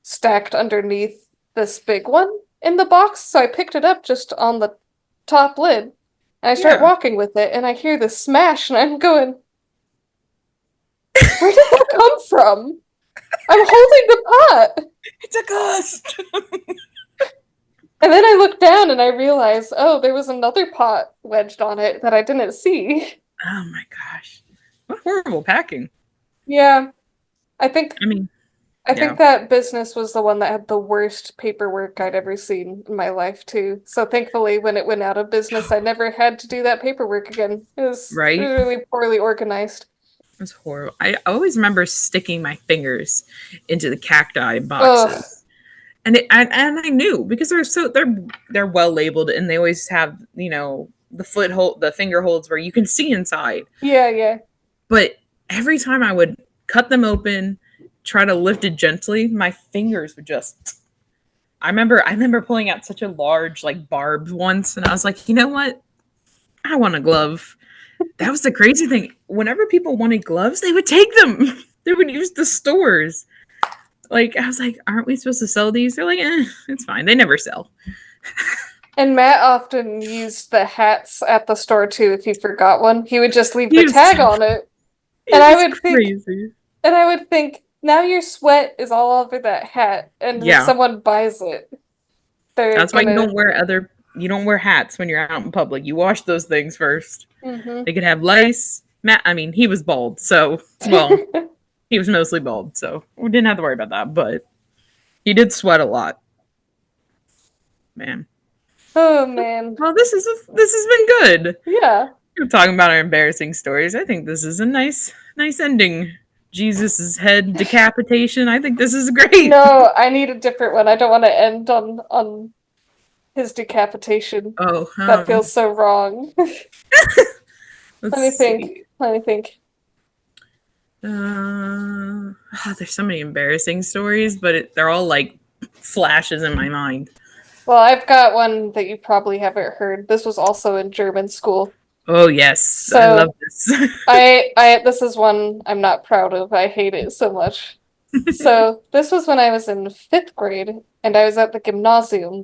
stacked underneath this big one in the box, so I picked it up just on the top lid, and I start walking with it, and I hear this smash, and I'm going, where did that come from? I'm holding the pot! It's a ghost! And then I look down, and I realize, oh, there was another pot wedged on it that I didn't see. Oh my gosh. What horrible packing. Yeah. I think that business was the one that had the worst paperwork I'd ever seen in my life, too. So thankfully, when it went out of business, I never had to do that paperwork again. It was really poorly organized. It was horrible. I always remember sticking my fingers into the cacti boxes. Ugh. And I knew because they're well labeled, and they always have the finger holds where you can see inside. Yeah. But every time I would cut them open, try to lift it gently, my fingers would just. I remember pulling out such a large like barb once, and I was like, you know what? I want a glove. That was the crazy thing. Whenever people wanted gloves, they would take them. They would use the stores. Like, I was like, aren't we supposed to sell these? They're like, it's fine. They never sell. And Matt often used the hats at the store too if he forgot one. He would just leave the tag on it. And I would think, now your sweat is all over that hat, and if someone buys it, that's why you don't wear hats when you're out in public. You wash those things first. Mm-hmm. They could have lice. Matt, I mean, he was bald, so he was mostly bald, so we didn't have to worry about that. But he did sweat a lot, man. Oh man. Well, this has been good. Yeah. We're talking about our embarrassing stories. I think this is a nice ending. Jesus's head decapitation. I think this is great. No, I need a different one. I don't want to end on his decapitation. Oh, that feels so wrong. Let me think. There's so many embarrassing stories, but they're all like flashes in my mind. Well, I've got one that you probably haven't heard. This was also in German school. Oh yes, so, I love this. This is one I'm not proud of. I hate it so much. So this was when I was in 5th grade, and I was at the gymnasium.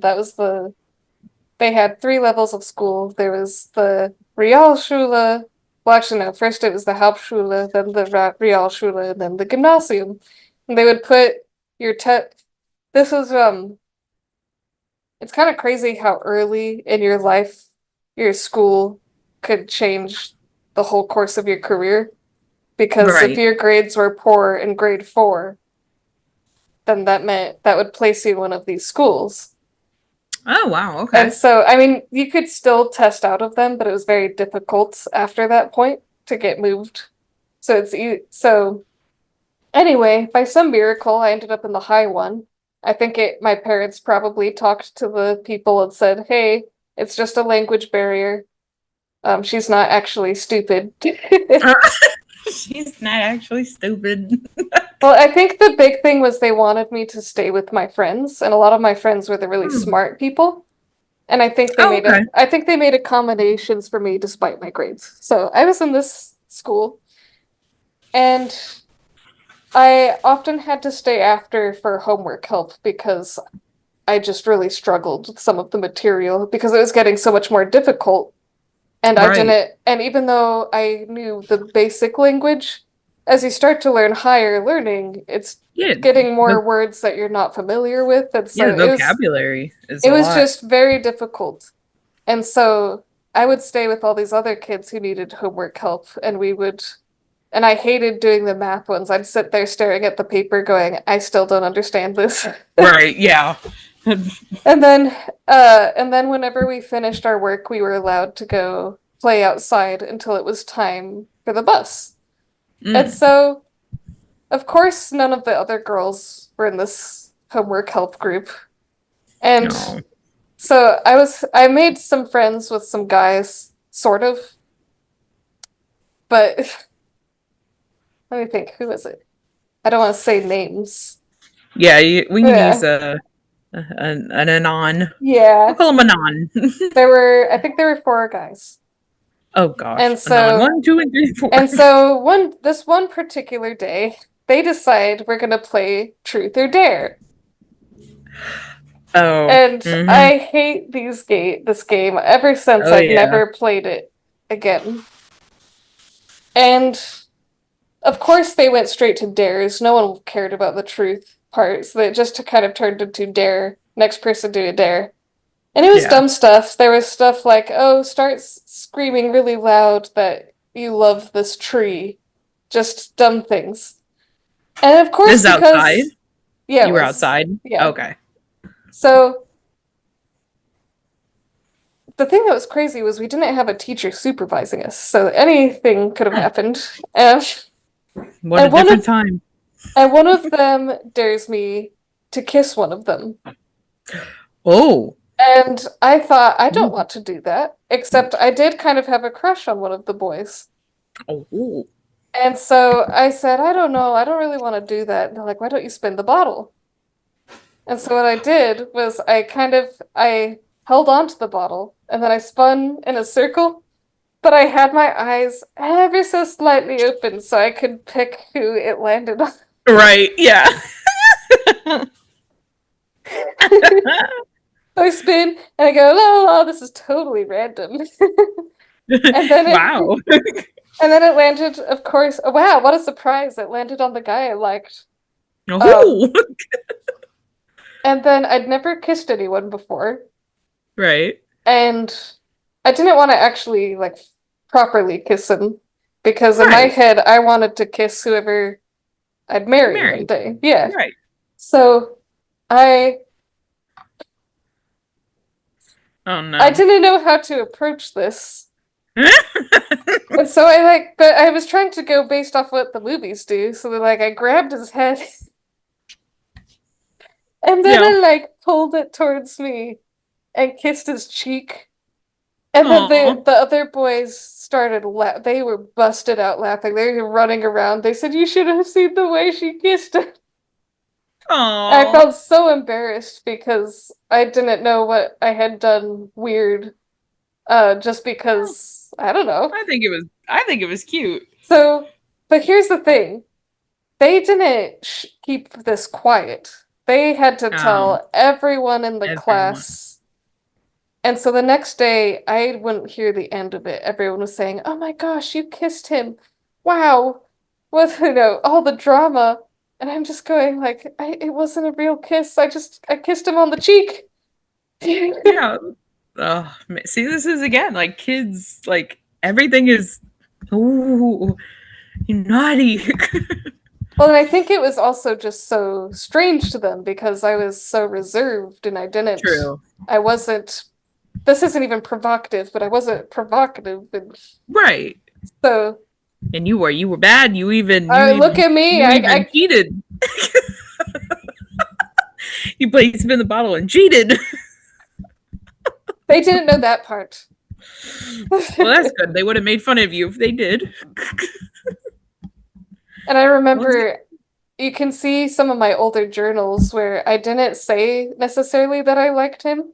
They had 3 levels of school. There was the Realschule. Well, actually, no. First it was the Hauptschule, then the Realschule, and then the gymnasium. And they would put your This was It's kind of crazy how early in your life your school could change the whole course of your career. Because if your grades were poor in grade 4, then that meant that would place you in one of these schools. Oh, wow. Okay. And so, I mean, you could still test out of them, but it was very difficult after that point to get moved. So anyway, by some miracle, I ended up in the high one. I think my parents probably talked to the people and said, hey, it's just a language barrier. She's not actually stupid. She's not actually stupid. Well, I think the big thing was they wanted me to stay with my friends, and a lot of my friends were the really smart people. And I think they made accommodations for me despite my grades. So I was in this school, and I often had to stay after for homework help because I just really struggled with some of the material because it was getting so much more difficult. And and even though I knew the basic language, as you start to learn higher learning, it's getting more words that you're not familiar with. And so the vocabulary it was just very difficult. And so I would stay with all these other kids who needed homework help, and and I hated doing the math ones. I'd sit there staring at the paper going, I still don't understand this. Right, yeah. And then whenever we finished our work, we were allowed to go play outside until it was time for the bus. And so, of course, none of the other girls were in this homework help group. And so I made some friends with some guys, sort of. But let me think, who was it? I don't want to say names. Yeah, we can use an anon. Yeah. We'll call him anon. I think there were 4 guys. Oh gosh. And so 1, 2, and 3, 4. And so this one particular day, they decide we're gonna play Truth or Dare. Oh. And I hate this game ever since. I've never played it again. And of course they went straight to dares. No one cared about the truth part, so it just kind of turned into dare. Next person do a dare. And it was dumb stuff. There was stuff like, oh, start screaming really loud that you love this tree. Just dumb things. And of course, this is outside? Yeah, you were outside? Yeah. Okay. So the thing that was crazy was we didn't have a teacher supervising us, so anything could have happened. What a different time. And one of them dares me to kiss one of them. Oh. And I thought, I don't want to do that, except I did kind of have a crush on one of the boys. Oh. And so I said, I don't know, I don't really want to do that. And they're like, why don't you spin the bottle? And so what I did was I held on to the bottle and then I spun in a circle, but I had my eyes ever so slightly open so I could pick who it landed on. Right, yeah. So I spin and I go, la la, this is totally random. And then wow. And then it landed, of course. Oh, wow, what a surprise. It landed on the guy I liked. Oh. And then I'd never kissed anyone before. Right. And I didn't want to actually like properly kiss him because in my head I wanted to kiss whoever I'd marry one day. Yeah. Right. So I Oh no. I didn't know how to approach this. And so but I was trying to go based off what the movies do. So I grabbed his head and then I pulled it towards me and kissed his cheek. And then the other boys started they were busted out laughing. They were running around. They said, "You should have seen the way she kissed him." I felt so embarrassed because I didn't know what I had done weird. Just because I don't know. I think it was cute. So, but here's the thing. They didn't keep this quiet. They had to tell everyone in the class. And so the next day, I wouldn't hear the end of it. Everyone was saying, "Oh my gosh, you kissed him. Wow." All the drama. And I'm just going it wasn't a real kiss. I kissed him on the cheek. Yeah. See, this is again like kids, like everything is, ooh, you naughty. Well, and I think it was also just so strange to them because I was so reserved and I wasn't, this isn't even provocative, but I wasn't provocative. Right. So. And you were bad. You even look at me. I cheated. You played spin the bottle and cheated. They didn't know that part. Well, that's good. They would have made fun of you if they did. And I remember you can see some of my older journals where I didn't say necessarily that I liked him,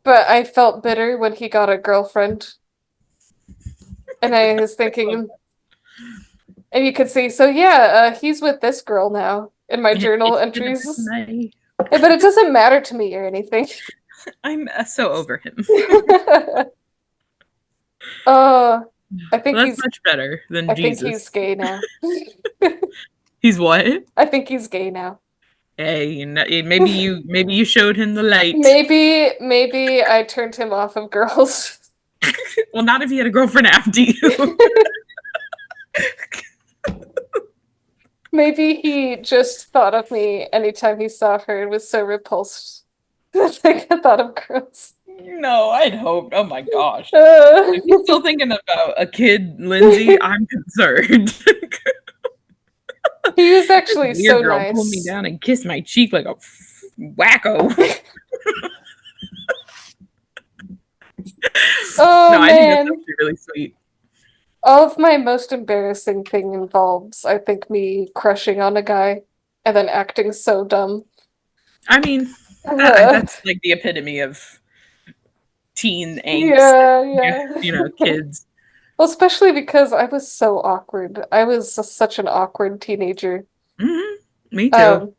but I felt bitter when he got a girlfriend. And I was thinking, and you could see, so yeah, he's with this girl now in my journal entries. But it doesn't matter to me or anything. I'm so over him. I think that's much better than Jesus. I think he's gay now. He's what? I think he's gay now. Hey, maybe you showed him the light. Maybe I turned him off of girls. Well, not if he had a girlfriend after you. Maybe he just thought of me anytime he saw her and was so repulsed. That's I thought of girls. No, I'd hoped. Oh my gosh. If you're still thinking about a kid, Lindsay, I'm concerned. He was actually so girl nice. Pulled me down and kissed my cheek like a wacko. Oh, no, I man. think that's actually really sweet. All of my most embarrassing thing involves, I think, me crushing on a guy and then acting so dumb. I mean, that's like the epitome of teen angst. Yeah. Kids. Well, especially because I was so awkward. I was such an awkward teenager. Mm-hmm. Me too.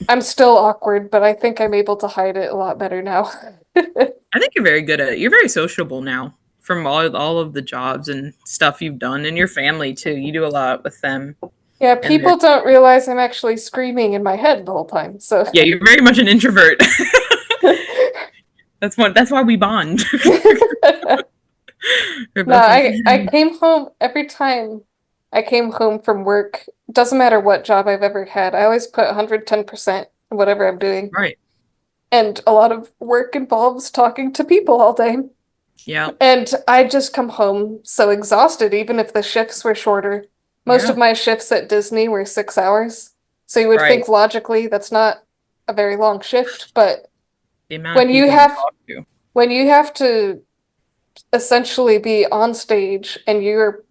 I'm still awkward, but I think I'm able to hide it a lot better now. I think you're very good at it. You're very sociable now from all of the jobs and stuff you've done, and your family too. You do a lot with them. Yeah, people don't realize I'm actually screaming in my head the whole time. So yeah, you're very much an introvert. That's why we bond. No, I came home every time I came home from work. Doesn't matter what job I've ever had. I always put 110% in whatever I'm doing. Right. And a lot of work involves talking to people all day. Yeah. And I just come home so exhausted, even if the shifts were shorter. Most of my shifts at Disney were 6 hours. So you would think logically that's not a very long shift, but The amount of people you talk to. When you have to essentially be on stage and you're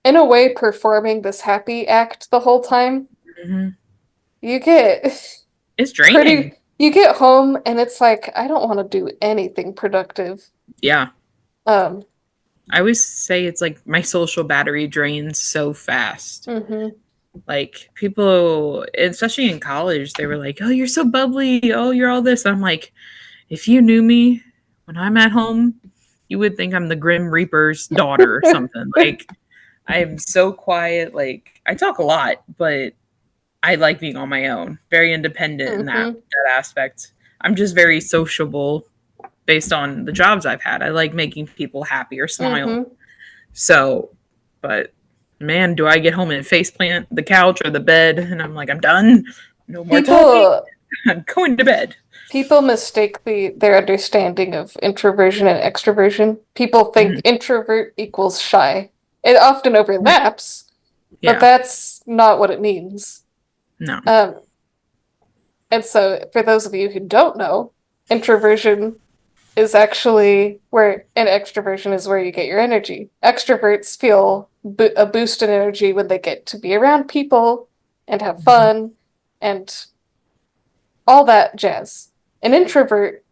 in a way performing this happy act the whole time, you get it's draining. You get home and it's like, I don't want to do anything productive. Yeah. I always say it's like my social battery drains so fast. Like people, especially in college, they were like, "Oh, you're so bubbly. Oh, you're all this." And I'm like, if you knew me when I'm at home, you would think I'm the Grim Reaper's daughter or something. Like, I am so quiet. Like, I talk a lot, but I like being on my own. Very independent in that aspect. I'm just very sociable based on the jobs I've had. I like making people happy or smile. So, but man, do I get home and faceplant the couch or the bed, and I'm like, I'm done. No more talking. I'm going to bed. People mistake their understanding of introversion and extroversion. People think introvert equals shy. It often overlaps, but that's not what it means. No. And so, for those of you who don't know, introversion is actually where, and extroversion is where you get your energy. Extroverts feel a boost in energy when they get to be around people and have fun and all that jazz. An introvert,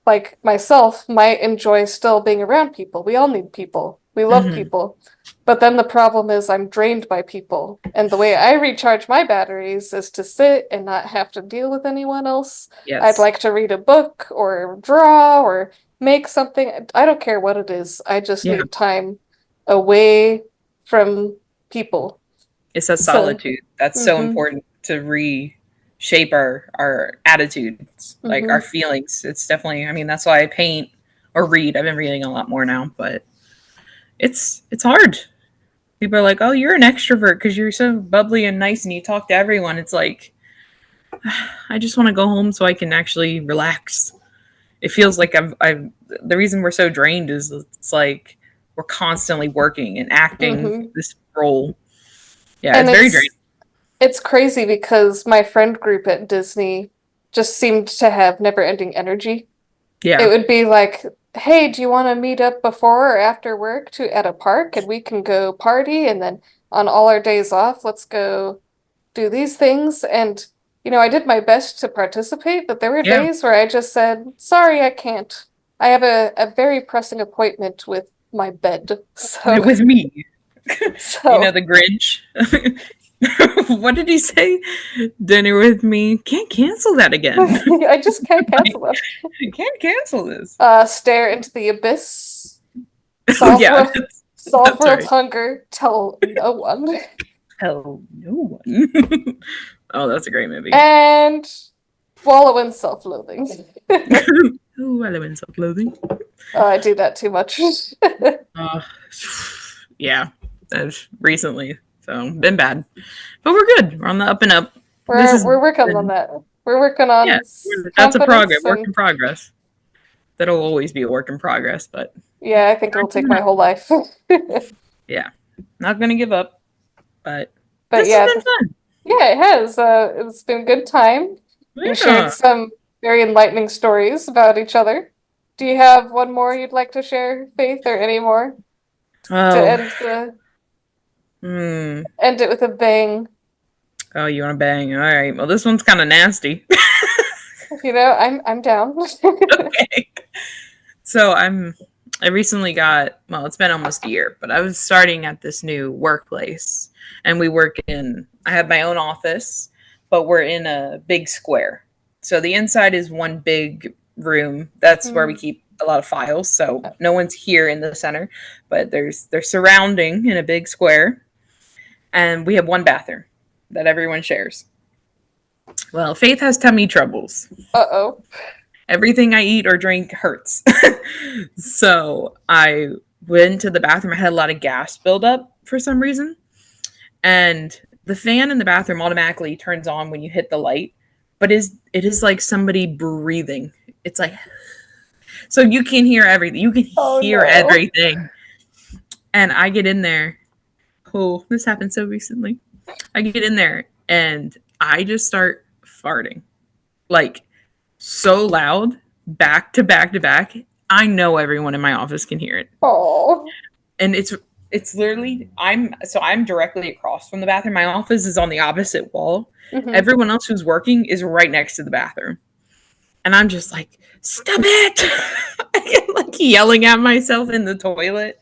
like myself, might enjoy still being around people. We all need people. We love people. But then the problem is I'm drained by people. And the way I recharge my batteries is to sit and not have to deal with anyone else. Yes. I'd like to read a book or draw or make something. I don't care what it is. I just need time away from people. It's a solitude. That's so important to reshape our attitudes, like our feelings. It's definitely, I mean, that's why I paint or read. I've been reading a lot more now, but it's hard. People are like, "Oh, you're an extrovert because you're so bubbly and nice and you talk to everyone." It's like, I just want to go home so I can actually relax. It feels like I've the reason we're so drained is it's like we're constantly working and acting this role. Yeah, and it's very draining. It's crazy because my friend group at Disney just seemed to have never-ending energy. Yeah. It would be like, hey, do you want to meet up before or after work at a park and we can go party? And then on all our days off, let's go do these things. And, I did my best to participate, but there were days where I just said, sorry, I can't. I have a very pressing appointment with my bed. So with me. The Grinch. What did he say? Dinner with me. Can't cancel that again. I just can't cancel that. I can't cancel this. Stare into the abyss. Solve world's hunger. Tell no one. Tell no one. Oh, that's a great movie. And wallow in self-loathing. Wallow in self-loathing. I do that too much. Yeah, recently. So, been bad. But we're good. We're on the up and up. We're working on that. We're working on that's a work in progress. That'll always be a work in progress, but... Yeah, I think it'll take my whole life. Yeah. Not going to give up, but this has been fun. Yeah, it has. It's been a good time. Yeah. We shared some very enlightening stories about each other. Do you have one more you'd like to share, Faith, or any more? To end it with a bang. Oh, you want to bang? All right. Well, this one's kind of nasty. I'm down. Okay. So I recently got, well, it's been almost a year, but I was starting at this new workplace, and I have my own office, but we're in a big square. So the inside is one big room. That's where we keep a lot of files. So no one's here in the center, but they're surrounding in a big square. And we have one bathroom that everyone shares. Well, Faith has tummy troubles. Uh-oh. Everything I eat or drink hurts. So I went to the bathroom. I had a lot of gas buildup for some reason. And the fan in the bathroom automatically turns on when you hit the light. But it is like somebody breathing. It's like... So you can hear everything. You can hear everything. And I get in there. Oh, this happened so recently. I get in there and I just start farting. Like, so loud back to back to back. I know everyone in my office can hear it. Oh. And it's literally I'm directly across from the bathroom. My office is on the opposite wall. Mm-hmm. Everyone else who's working is right next to the bathroom. And I'm just like, stop it! I get like yelling at myself in the toilet.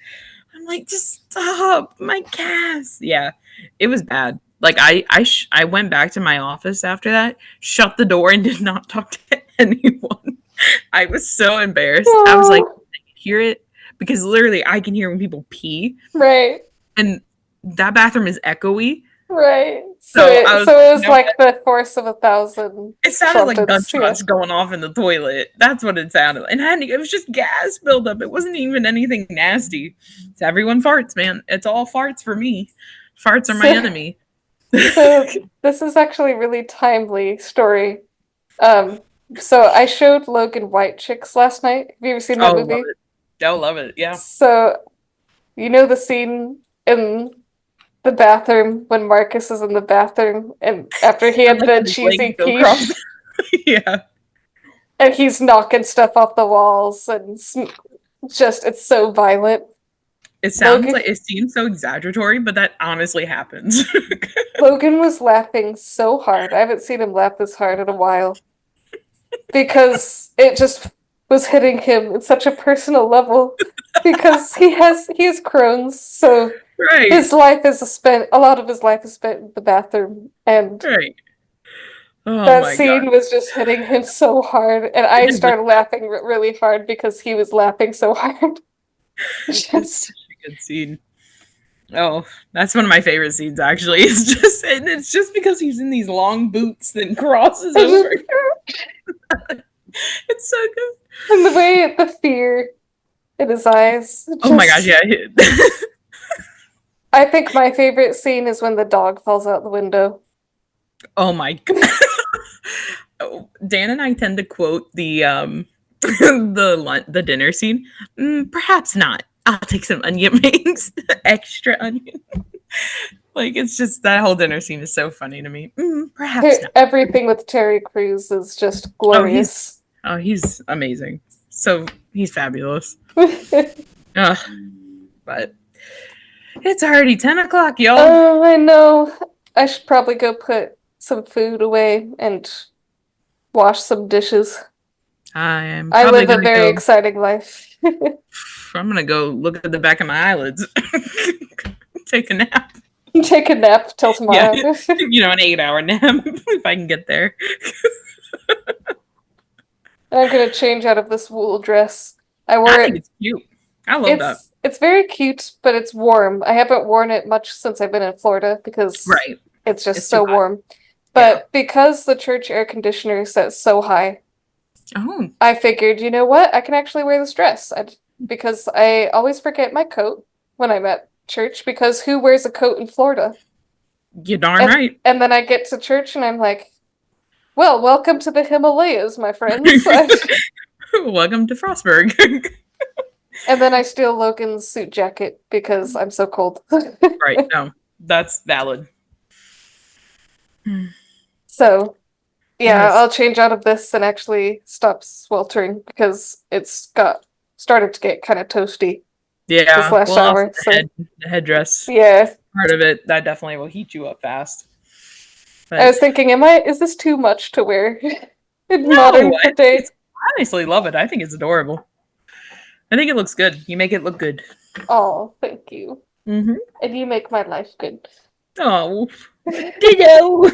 I'm like, just stop my gas. Yeah, it was bad. Like I went back to my office after that, shut the door, and did not talk to anyone. I was so embarrassed. I was like, I can hear it because literally I can hear when people pee. Right. And that bathroom is echoey. Right. So it was like what? the force of 1,000. It sounded like gunshots yeah. going off in the toilet. That's what it sounded like. And it was just gas buildup. It wasn't even anything nasty. It's everyone farts, man. It's all farts for me. Farts are my enemy. So this is actually a really timely story. So I showed Logan White Chicks last night. Have you ever seen that movie? Love it. Oh, love it. Yeah. So you know the scene in the bathroom when Marcus is in the bathroom and after he had the cheesy quiche. Yeah. And he's knocking stuff off the walls and just it's so violent. It seems so exaggeratory, but that honestly happens. Logan was laughing so hard. I haven't seen him laugh this hard in a while. Because it just was hitting him at such a personal level. Because he has Crohn's, so right. His life is spent. A lot of his life is spent in the bathroom, and right. that scene was just hitting him so hard, and I started laughing really hard because he was laughing so hard. It's such a good scene. Oh, that's one of my favorite scenes. Actually, it's just because he's in these long boots that crosses over. It's so good, and the way the fear in his eyes. Oh my gosh, yeah. I think my favorite scene is when the dog falls out the window. Oh my god. Dan and I tend to quote the the dinner scene. Perhaps not. I'll take some onion rings, extra onion. Like it's just that whole dinner scene is so funny to me. Perhaps not. Everything with Terry Crews is just glorious. He's amazing. So he's fabulous. But it's already 10 o'clock, y'all. Oh, I know. I should probably go put some food away and wash some dishes. I live a very exciting life. I'm gonna go look at the back of my eyelids. Take a nap. Take a nap till tomorrow. Yeah, an 8-hour nap if I can get there. I'm gonna change out of this wool dress. I think it's cute. I love that. It's very cute, but it's warm. I haven't worn it much since I've been in Florida because it's just so warm. But because the church air conditioner is set so high, I figured, you know what? I can actually wear this dress. Because I always forget my coat when I'm at church because who wears a coat in Florida? You're darn right. And then I get to church and I'm like, well, welcome to the Himalayas, my friends. Welcome to Frostburg. And then I steal Logan's suit jacket because I'm so cold. Right, no, that's valid. So, yeah, I'll change out of this and actually stop sweltering because it's started to get kind of toasty. Yeah, this last shower. The headdress. Yeah, part of it that definitely will heat you up fast. But I was thinking, is this too much to wear in modern day? I honestly love it. I think it's adorable. I think it looks good. You make it look good. Oh, thank you. Mm-hmm. And you make my life good. Oh, ditto.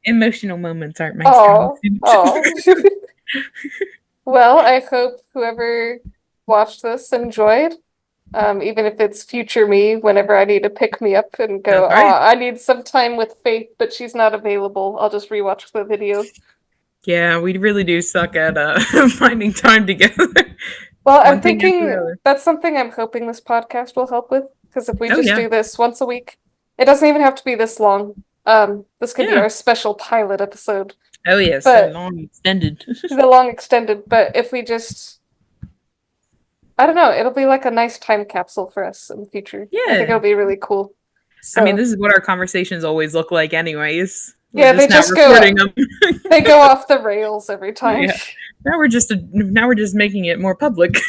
Emotional moments aren't my strong suit. Well, I hope whoever watched this enjoyed. Even if it's future me, whenever I need to pick me up and go, I need some time with Faith, but she's not available. I'll just rewatch the video. Yeah, we really do suck at finding time together. Well, I'm thinking that's something I'm hoping this podcast will help with. Because if we do this once a week, it doesn't even have to be this long. This could be our special pilot episode. Oh yes, the long extended. The long extended, but if we just, I don't know, it'll be like a nice time capsule for us in the future. Yeah, I think it'll be really cool. So, I mean, this is what our conversations always look like, anyways. Yeah, they just go. They go off the rails every time. Yeah. Now we're just making it more public.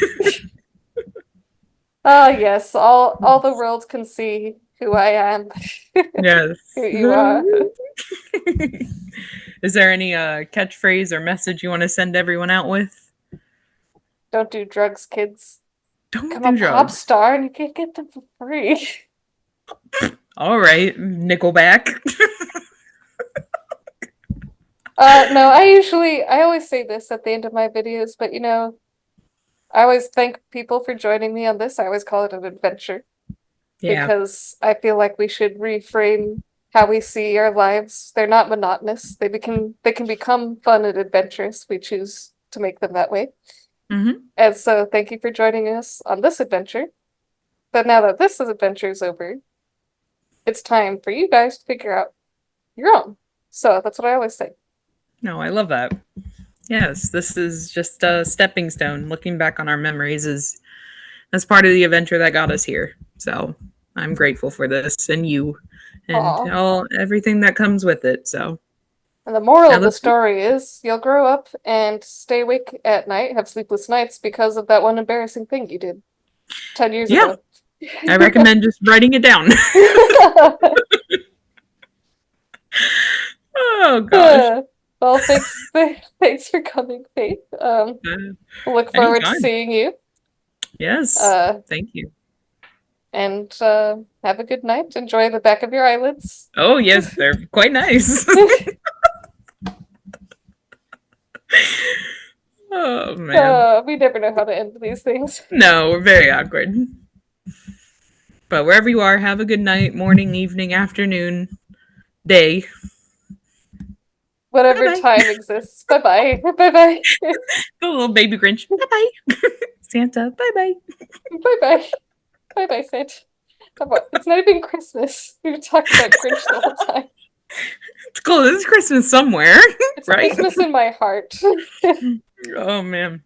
Yes, all the world can see who I am. Yes. Who you are. Is there any catchphrase or message you want to send everyone out with? Don't do drugs, kids. Don't Become do a drugs. pop star and you can get them for free. All right, Nickelback. No, I always say this at the end of my videos, but I always thank people for joining me on this. I always call it an adventure. Yeah. Because I feel like we should reframe how we see our lives. They're not monotonous. They can become fun and adventurous. We choose to make them that way. Mm-hmm. And so thank you for joining us on this adventure. But now that this adventure is over, it's time for you guys to figure out your own. So that's what I always say. No, I love that. Yes, this is just a stepping stone. Looking back on our memories that's part of the adventure that got us here. So I'm grateful for this and you and everything that comes with it. So, and the moral of the story is you'll grow up and stay awake at night, have sleepless nights because of that one embarrassing thing you did 10 years ago. I recommend just writing it down. Oh gosh. Well, thanks for coming, Faith. Look forward to seeing you. Yes. Thank you. And have a good night. Enjoy the back of your eyelids. Oh yes, they're quite nice. Oh man. We never know how to end these things. No, we're very awkward. But wherever you are, have a good night, morning, evening, afternoon, day. Whatever Bye-bye. Time exists. Bye-bye. Bye-bye. The little baby Grinch. Bye-bye. Santa. Bye-bye. Bye-bye. Bye-bye, Santa. It's not even Christmas. We've talked about Grinch the whole time. It's cool. It's Christmas somewhere. It's right? Christmas in my heart. Oh, man.